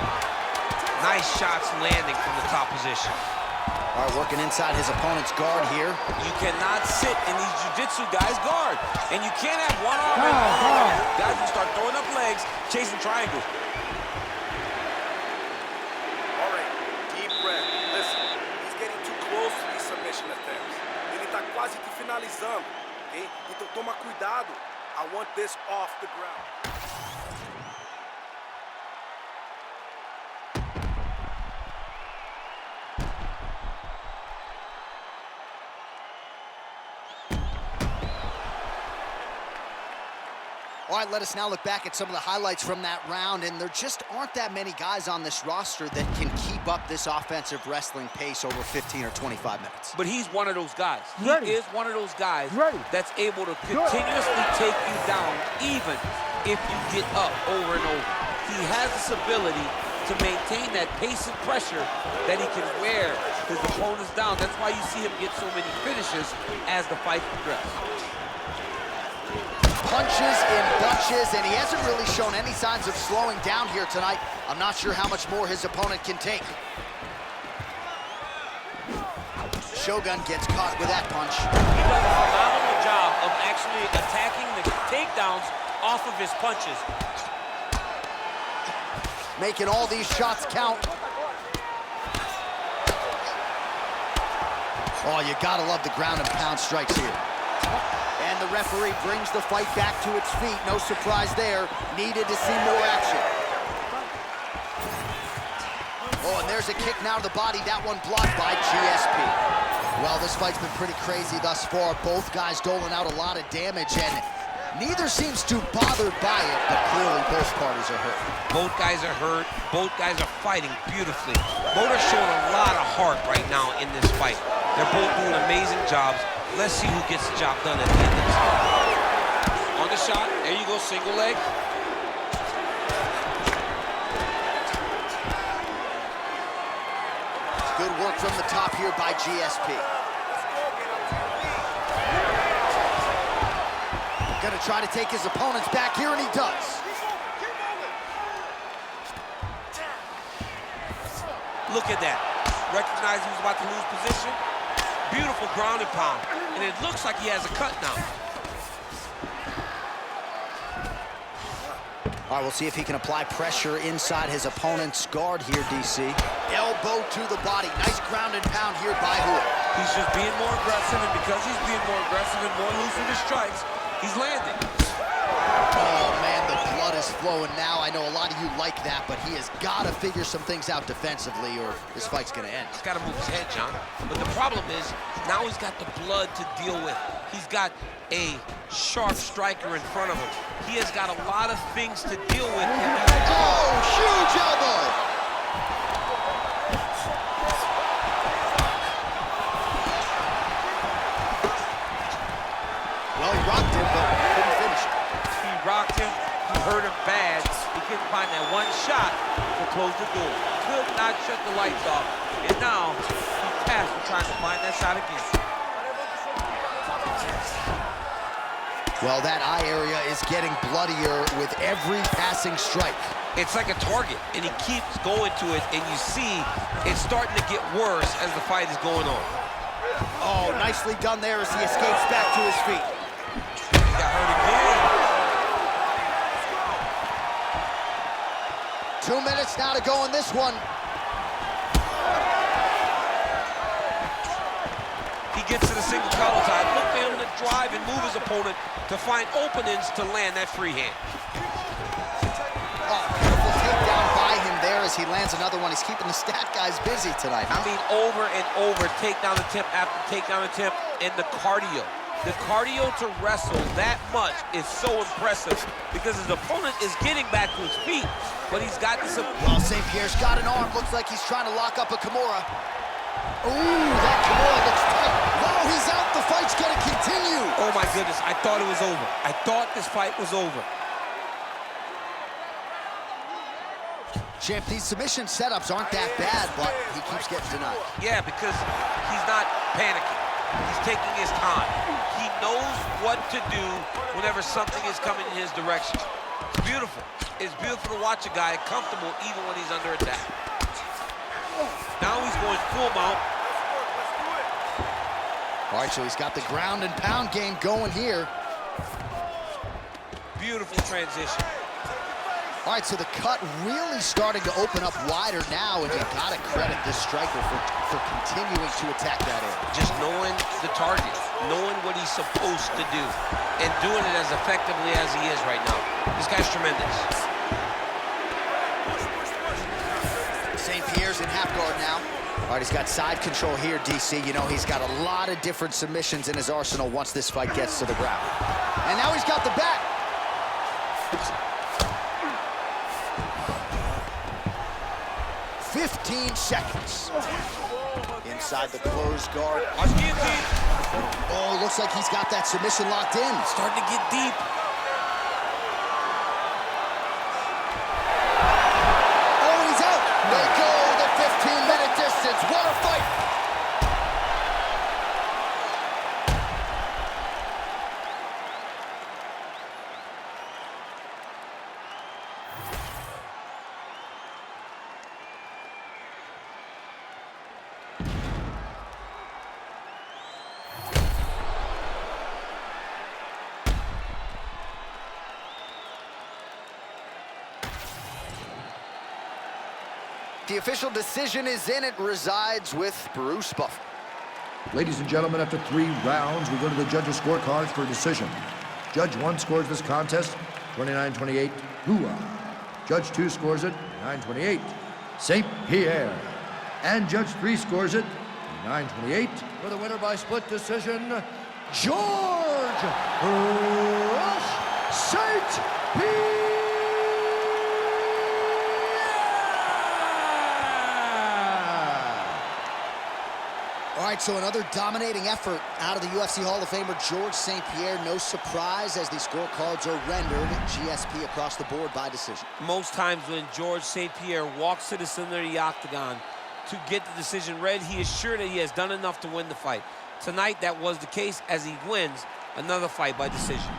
Nice shots landing from the top position. All right, working inside his opponent's guard here. You cannot sit in these jiu-jitsu guys' guard. And you can't have one arm and one arm. Guys will start throwing up legs, chasing triangles. All right, deep breath. Listen, he's getting too close to these submission attempts. Ele tá quase te finalizando, okay? Então toma cuidado. I want this off the ground. All right, let us now look back at some of the highlights from that round, and there just aren't that many guys on this roster that can keep up this offensive wrestling pace over 15 or 25 minutes. But he's one of those guys. He is one of those guys that's able to continuously take you down even if you get up over and over. He has this ability to maintain that pace and pressure that he can wear his opponents down. That's why you see him get so many finishes as the fight progresses. Punches in bunches, and he hasn't really shown any signs of slowing down here tonight. I'm not sure how much more his opponent can take. Shogun gets caught with that punch. He does a phenomenal job of actually attacking the takedowns off of his punches. Making all these shots count. Oh, you gotta love the ground and pound strikes here. And the referee brings the fight back to its feet. No surprise there. Needed to see more action. Oh, and there's a kick now to the body. That one blocked by GSP. Well, this fight's been pretty crazy thus far. Both guys doling out a lot of damage, and neither seems too bothered by it, but clearly both parties are hurt. Both guys are hurt. Both guys are fighting beautifully. Both are showing a lot of heart right now in this fight. They're both doing amazing jobs. Let's see who gets the job done at the end of this fight. On the shot, there you go, single leg. Good work from the top here by GSP. Gonna try to take his opponents back here, and he does. Look at that. Recognize he was about to lose position. Beautiful ground and pound. And it looks like he has a cut now. All right, we'll see if he can apply pressure inside his opponent's guard here, DC. Elbow to the body. Nice ground and pound here by Hood. He's just being more aggressive, and because he's being more aggressive and more loose with his strikes, he's landing. Oh, man, the blood is flowing now. I know a lot of you like that, but he has got to figure some things out defensively or this fight's going to end. He's got to move his head, John. But the problem is, now he's got the blood to deal with. He's got a sharp striker in front of him. He has got a lot of things to deal with. Oh, huge elbow! Well, he rocked him, but couldn't finish it. He rocked him, he hurt him bad. He couldn't find that one shot to close the door. Could not shut the lights off. And now, he's tasked with trying to find that shot again. Well, that eye area is getting bloodier with every passing strike. It's like a target, and he keeps going to it, and you see it's starting to get worse as the fight is going on. Oh, nicely done there as he escapes back to his feet. He got hurt again. 2 minutes now to go in this one. He gets to the single collar tie. Look for him to drive and move his opponent to find openings to land that free hand. Oh, beautiful takedown by him there as he lands another one. He's keeping the stat guys busy tonight. I mean, over and over, takedown attempt after takedown attempt, and the cardio. The cardio to wrestle that much is so impressive because his opponent is getting back to his feet, but he's got this. Well, St. Pierre's got an arm. Looks like he's trying to lock up a Kimura. Ooh, that Kimura looks tight. Oh, he's out. The fight's going to continue. Oh, my goodness. I thought it was over. I thought this fight was over. Champ, these submission setups aren't that bad, but he keeps getting denied. Yeah, because he's not panicking. He's taking his time. He knows what to do whenever something is coming in his direction. It's beautiful. It's beautiful to watch a guy comfortable even when he's under attack. Now he's going full mount. All right, so he's got the ground and pound game going here. Beautiful transition. All right, so the cut really starting to open up wider now, and you gotta credit this striker for continuing to attack that area. Just knowing the target, knowing what he's supposed to do, and doing it as effectively as he is right now. This guy's tremendous. St. Pierre's in half guard now. All right, he's got side control here, DC. You know, he's got a lot of different submissions in his arsenal once this fight gets to the ground. And now he's got the back. 15 seconds. Inside the closed guard. Oh, looks like he's got that submission locked in. Starting to get deep. Oh, he's out. They go the 15-minute distance. What a fight. The official decision is in. It resides with Bruce Buffer. Ladies and gentlemen, after 3 rounds, we go to the judges' scorecards for a decision. Judge 1 scores this contest 29-28, Hua. Judge 2 scores it 9-28, St. Pierre. And Judge 3 scores it 9-28. For the winner by split decision, George Rush St. Pierre. All right, so another dominating effort out of the UFC Hall of Famer George St. Pierre. No surprise as these scorecards are rendered GSP across the board by decision. Most times when George St. Pierre walks to the center of the octagon to get the decision read, he is sure that he has done enough to win the fight. Tonight, that was the case as he wins another fight by decision.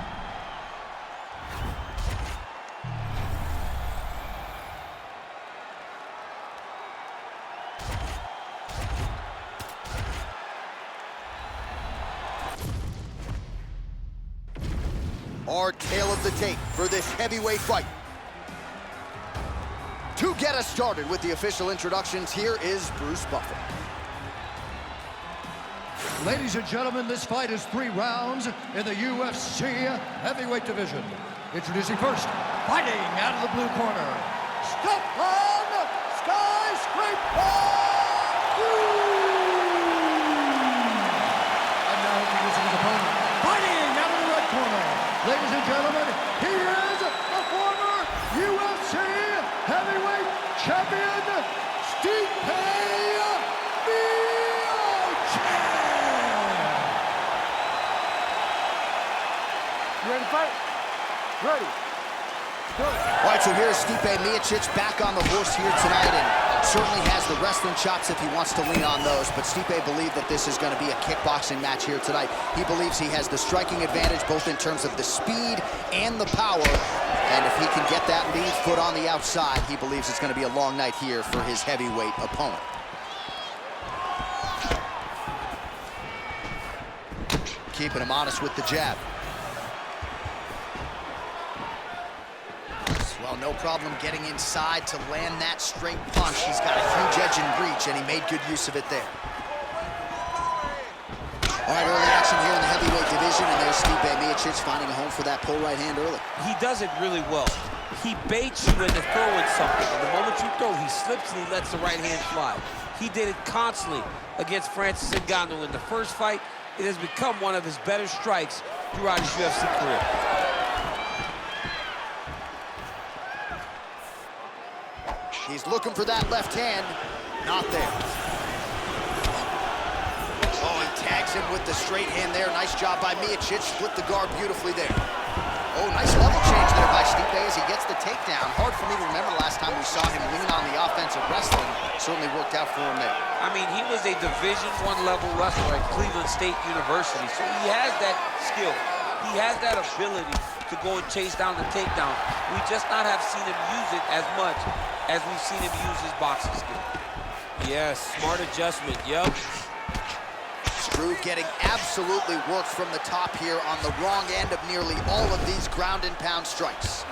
Our tale of the tape for this heavyweight fight. To get us started with the official introductions, here is Bruce Buffer. Ladies and gentlemen, this fight is 3 rounds in the UFC heavyweight division. Introducing first, fighting out of the blue corner, Stefan Skyscraper! And now introducing his opponent, fighting out of the red corner. Ladies and gentlemen, he is the former UFC heavyweight champion, Stipe Miocic! You ready to fight? Ready. Go. All right, so here's Stipe Miocic back on the horse here tonight, and certainly has the wrestling chops if he wants to lean on those, but Stipe believed that this is going to be a kickboxing match here tonight. He believes he has the striking advantage both in terms of the speed and the power, and if he can get that lead foot on the outside, he believes it's going to be a long night here for his heavyweight opponent. Keeping him honest with the jab. Well, no problem getting inside to land that straight punch. He's got a huge edge and reach, and he made good use of it there. All right, early action here in the heavyweight division, and there's Stipe Miocic finding a home for that pull right hand early. He does it really well. He baits you into throwing something, and the moment you throw, he slips and he lets the right hand fly. He did it constantly against Francis Ngannou in the first fight. It has become one of his better strikes throughout his UFC career. He's looking for that left hand. Not there. Oh, he tags him with the straight hand there. Nice job by Miocic. Split the guard beautifully there. Oh, nice level change there by Stipe as he gets the takedown. Hard for me to remember last time we saw him lean on the offensive wrestling. Certainly worked out for him there. I mean, he was a Division I level wrestler at Cleveland State University, so he has that skill. He has that ability to go and chase down the takedown. We just not have seen him use it as much as we've seen him use his boxing skill. Yes, smart adjustment, yep. Struve getting absolutely worked from the top here on the wrong end of nearly all of these ground and pound strikes.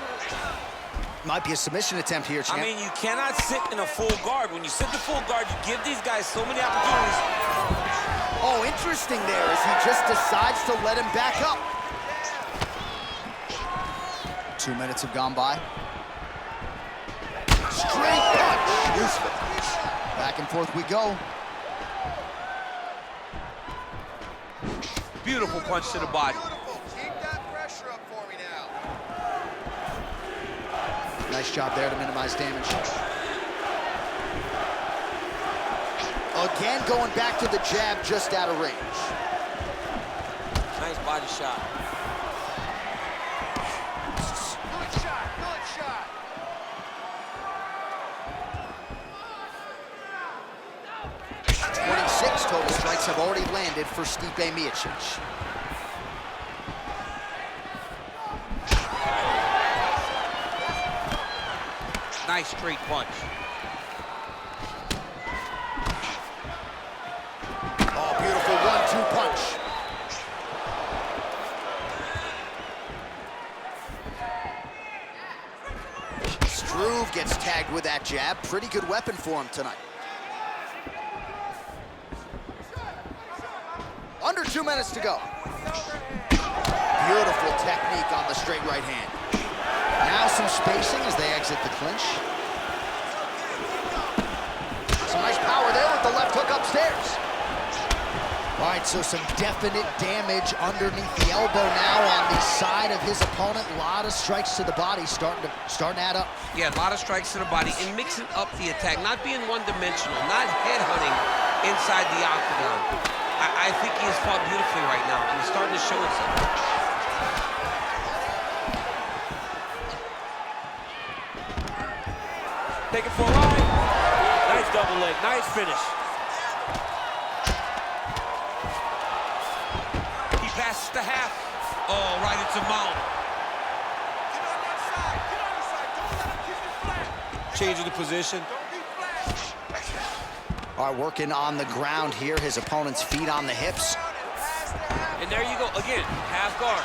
Might be a submission attempt here, champ. I mean, you cannot sit in a full guard. When you sit in full guard, you give these guys so many opportunities. Oh, interesting there as he just decides to let him back up. 2 minutes have gone by. Straight punch. Useful. Back and forth we go. Beautiful punch to the body. Keep that pressure up for me now. Nice job there to minimize damage. Again, going back to the jab just out of range. Nice body shot. Good shot, good shot. Total strikes have already landed for Stipe Miocic. Nice straight punch. Oh, beautiful 1-2 punch. Struve gets tagged Good with that jab. Pretty good weapon for him tonight. Under 2 minutes to go. Beautiful technique on the straight right hand. Now some spacing as they exit the clinch. Some nice power there with the left hook upstairs. All right, so some definite damage underneath the elbow now on the side of his opponent. A lot of strikes to the body starting to add up. Yeah, a lot of strikes to the body and mixing up the attack, not being one-dimensional, not headhunting inside the octagon. I think he has fought beautifully right now, and he's starting to show himself. Take it for a ride. Nice double leg, nice finish. He passes the half. Oh, right into mount. Changing the position. All right, working on the ground here. His opponent's feet on the hips. And there you go, again, half guard.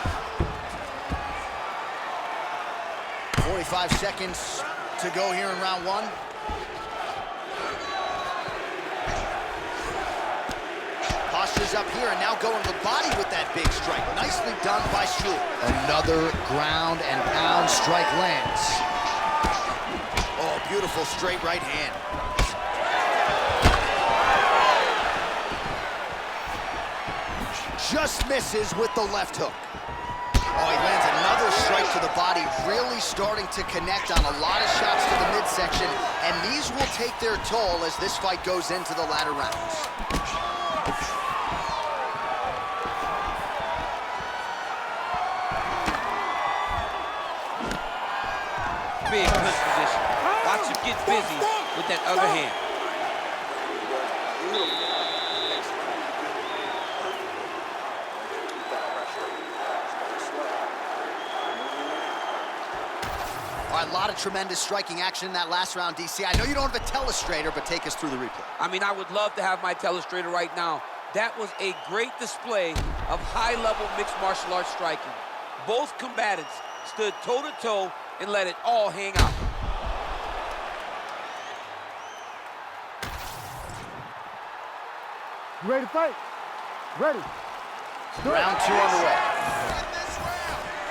45 seconds to go here in round one. Postures up here and now going to the body with that big strike. Nicely done by Struve. Another ground and pound strike lands. Oh, beautiful straight right hand. Just misses with the left hook. Oh, he lands another strike to the body, really starting to connect on a lot of shots to the midsection, and these will take their toll as this fight goes into the latter rounds. Big punch position. Watch him get busy with that other hand. All right, a lot of tremendous striking action in that last round, DC. I know you don't have a telestrator, but take us through the replay. I mean, I would love to have my telestrator right now. That was a great display of high-level mixed martial arts striking. Both combatants stood toe-to-toe and let it all hang out. You ready to fight? Ready. Round two underway.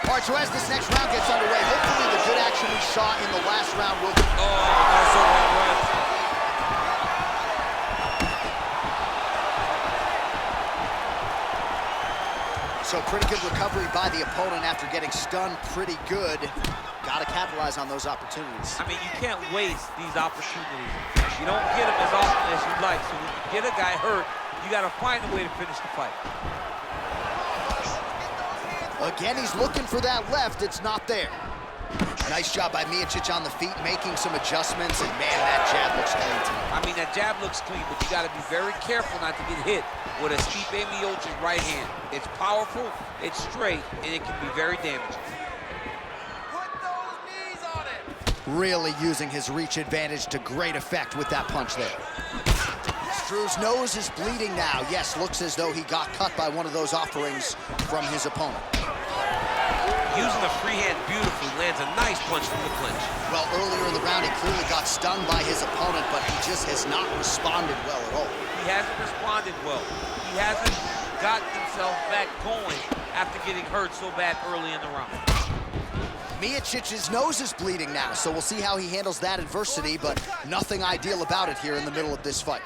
All right, so as this next round gets underway, hopefully the good action we saw in the last round will... Oh, that's a long run. So pretty good recovery by the opponent after getting stunned pretty good. Got to capitalize on those opportunities. I mean, you can't waste these opportunities. You don't get them as often as you'd like. So when you get a guy hurt, you got to find a way to finish the fight. Again, he's looking for that left. It's not there. Nice job by Miocic on the feet, making some adjustments, and man, that jab looks clean tonight. I mean, that jab looks clean, but you got to be very careful not to get hit with a Stipe Miocic right hand. It's powerful, it's straight, and it can be very damaging. Put those knees on it. Really using his reach advantage to great effect with that punch there. Struve's nose is bleeding now. Yes, looks as though he got cut by one of those offerings from his opponent. Using the free hand beautifully, lands a nice punch from the clinch. Well, earlier in the round, he clearly got stunned by his opponent, but he just has not responded well at all. He hasn't responded well. He hasn't gotten himself back going after getting hurt so bad early in the round. Miocic's nose is bleeding now, so we'll see how he handles that adversity, but nothing ideal about it here in the middle of this fight.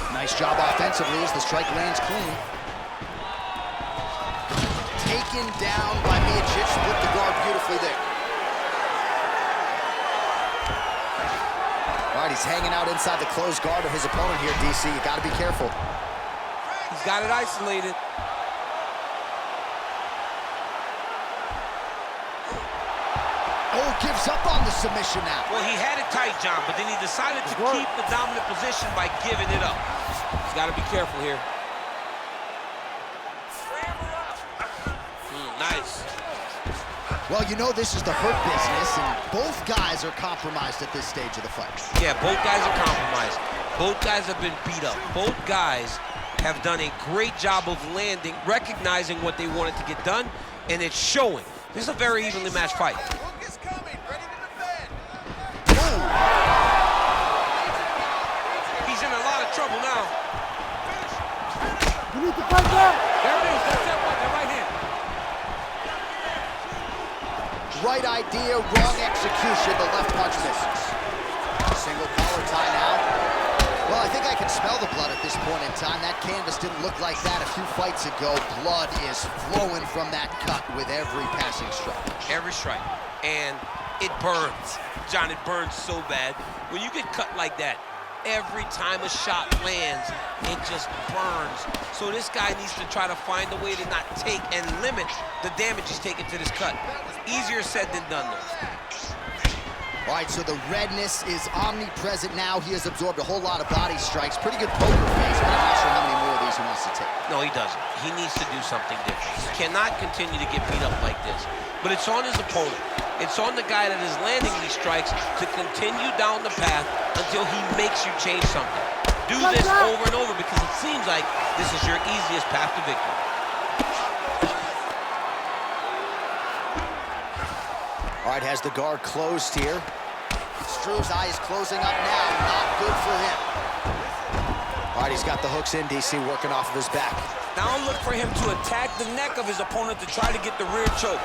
Nice job offensively as the strike lands clean. Taken down by Miocic, split the guard beautifully there. All right, he's hanging out inside the closed guard of his opponent here, DC. You gotta be careful. He's got it isolated. Oh, gives up on the submission now. Well, he had it tight, John, but then he decided to keep the dominant position by giving it up. He's got to be careful here. Nice. Well, you know this is the hurt business, and both guys are compromised at this stage of the fight. Yeah, both guys are compromised. Both guys have been beat up. Both guys have done a great job of landing, recognizing what they wanted to get done, and it's showing. This is a very evenly matched fight. idea, wrong execution. The left punch misses. Single collar tie now. Well, I think I can smell the blood at this point in time. That canvas didn't look like that a few fights ago. Blood is flowing from that cut with every passing strike. Every strike. And it burns. John, it burns so bad. When you get cut like that, every time a shot lands, it just burns. So this guy needs to try to find a way to not take and limit the damage he's taking to this cut. Easier said than done, though. All right, so the redness is omnipresent now. He has absorbed a whole lot of body strikes. Pretty good poker face, but I'm not sure how many more of these he wants to take. No, he doesn't. He needs to do something different. He cannot continue to get beat up like this. But it's on his opponent. It's on the guy that is landing these strikes to continue down the path until he makes you change something. Do this over and over because it seems like this is your easiest path to victory. All right, has the guard closed here. Struve's eye is closing up now. Not good for him. All right, he's got the hooks in, DC, working off of his back. Now look for him to attack the neck of his opponent to try to get the rear choke.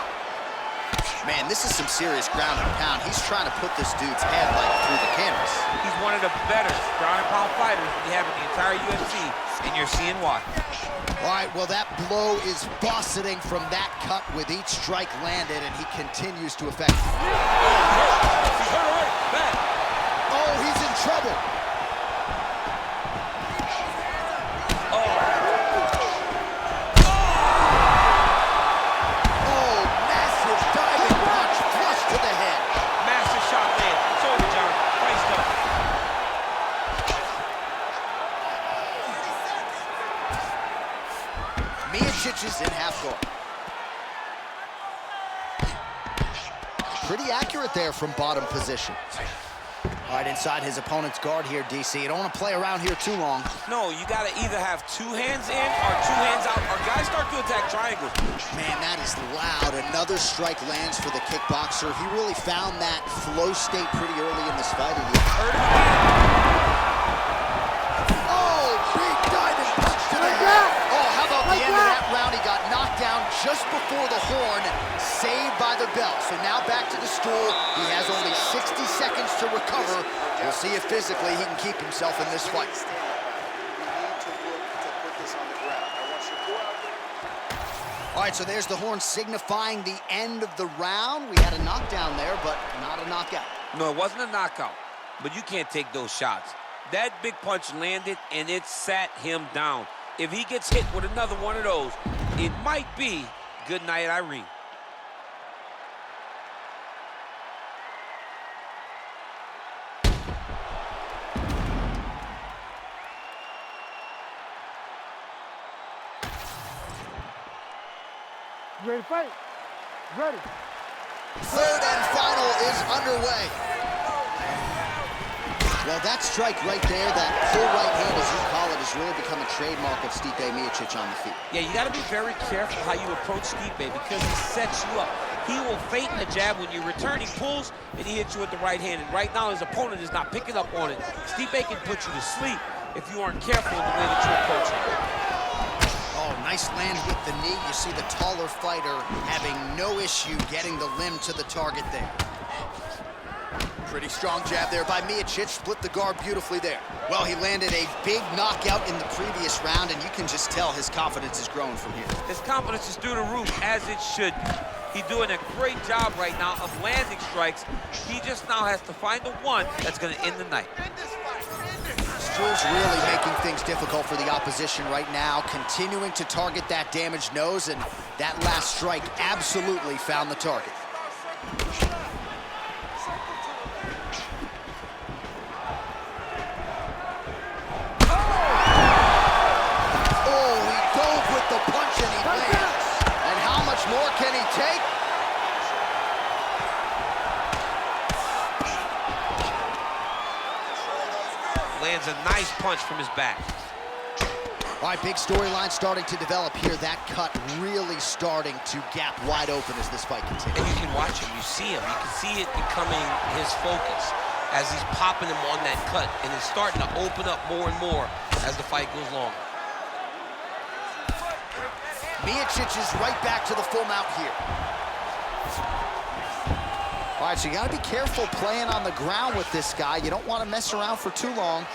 Man, this is some serious ground and pound. He's trying to put this dude's head like through the canvas. He's one of the better ground and pound fighters we have in the entire UFC, and you're seeing why. All right, well, that blow is buffeting from that cut with each strike landed, and he continues to affect. He's hurt already. Back. Oh, he's in trouble. Oh, massive diving punch flush to the head. Massive shot land. It's over, John. Fight's done. Miocic is in half guard. Pretty accurate there from bottom position. All right, inside his opponent's guard here, DC. You don't want to play around here too long. No, you got to either have two hands in or two hands out, or guys start to attack triangles. Man, that is loud. Another strike lands for the kickboxer. He really found that flow state pretty early in this fight. Hurt him again. Oh, big diving punch to the head. Oh, how about the end of that round? He got knocked down just before the horn, saved by the bell. So now back to the stool. He has only 60 seconds to recover. We'll see if physically he can keep himself in this fight. All right, so there's the horn signifying the end of the round. We had a knockdown there, but not a knockout. No, it wasn't a knockout, but you can't take those shots. That big punch landed, and it sat him down. If he gets hit with another one of those, it might be good night, Irene. You ready to fight? Ready. Third and final is underway. Well, that strike right there, that full right hand, as you call it, has really become a trademark of Stipe Miocic on the feet. Yeah, you got to be very careful how you approach Stipe because he sets you up. He will feint the jab when you return. He pulls, and he hits you with the right hand. And right now, his opponent is not picking up on it. Stipe can put you to sleep if you aren't careful in the way that you approach him. Oh, nice land with the knee. You see the taller fighter having no issue getting the limb to the target there. Pretty strong jab there by Miocic. Split the guard beautifully there. Well, he landed a big knockout in the previous round, and you can just tell his confidence is growing from here. His confidence is through the roof, as it should be. He's doing a great job right now of landing strikes. He just now has to find the one that's going to end the night. Struve's really making things difficult for the opposition right now, continuing to target that damaged nose, and that last strike absolutely found the target. More can he take? Lands a nice punch from his back. All right, big storyline starting to develop here. That cut really starting to gap wide open as this fight continues. And you can watch him, you see him. You can see it becoming his focus as he's popping him on that cut, and it's starting to open up more and more as the fight goes longer. Miocic is right back to the full mount here. All right, so you got to be careful playing on the ground with this guy. You don't want to mess around for too long.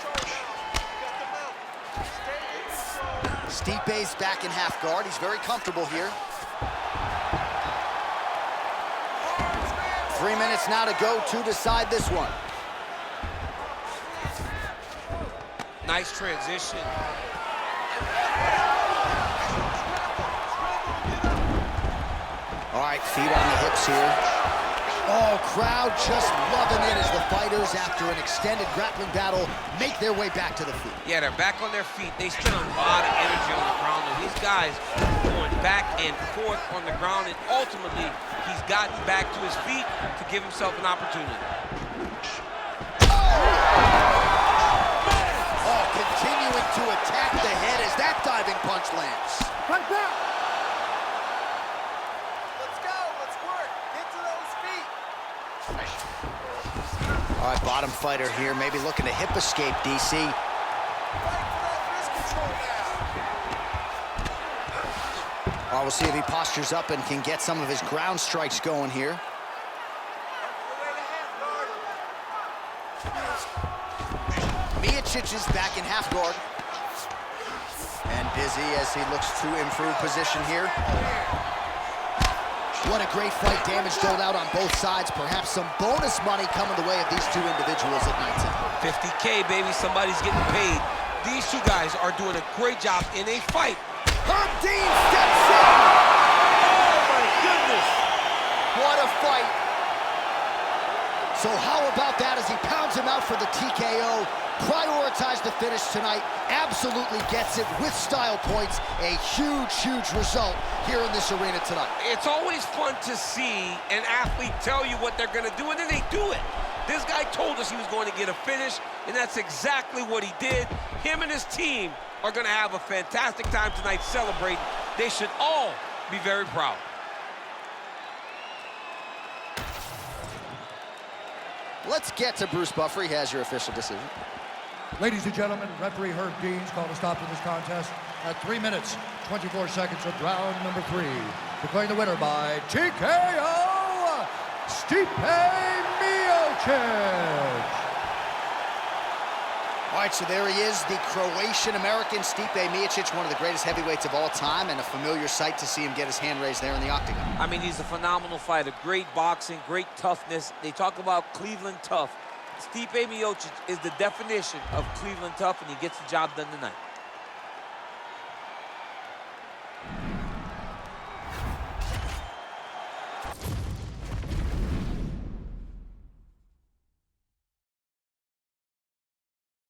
Stipe's back in half guard. He's very comfortable here. 3 minutes now to go to decide this one. Nice transition. All right, feet on the hips here. Oh, crowd just loving it as the fighters, after an extended grappling battle, make their way back to the feet. Yeah, they're back on their feet. They spend a lot of energy on the ground. And these guys going back and forth on the ground, and ultimately, he's gotten back to his feet to give himself an opportunity. Oh, continuing to attack the head as that diving punch lands. Right back. Let's go. Let's work. Get to those feet. All right, bottom fighter here, maybe looking to hip escape, DC. Fight for that wrist control now. All right, we'll see if he postures up and can get some of his ground strikes going here. Miocic is back in half guard. And busy as he looks to improve position here. What a great fight, damage doled out on both sides. Perhaps some bonus money coming the way of these two individuals at night. 50K, baby, somebody's getting paid. These two guys are doing a great job in a fight. Herb Dean steps in! Oh, my goodness. What a fight. So how about that as he pounds him out for the TKO? Prioritized the finish tonight, absolutely gets it with style points. A huge, huge result here in this arena tonight. It's always fun to see an athlete tell you what they're going to do, and then they do it. This guy told us he was going to get a finish, and that's exactly what he did. Him and his team are going to have a fantastic time tonight celebrating. They should all be very proud. Let's get to Bruce Buffer. He has your official decision. Ladies and gentlemen, referee Herb Dean's called a stop to this contest at 3 minutes, 24 seconds of round number 3. Declaring the winner by TKO, Stipe Miocic. All right, so there he is, the Croatian-American Stipe Miocic, one of the greatest heavyweights of all time, and a familiar sight to see him get his hand raised there in the octagon. I mean, he's a phenomenal fighter. Great boxing, great toughness. They talk about Cleveland tough. Stipe Miocic is the definition of Cleveland tough, and he gets the job done tonight.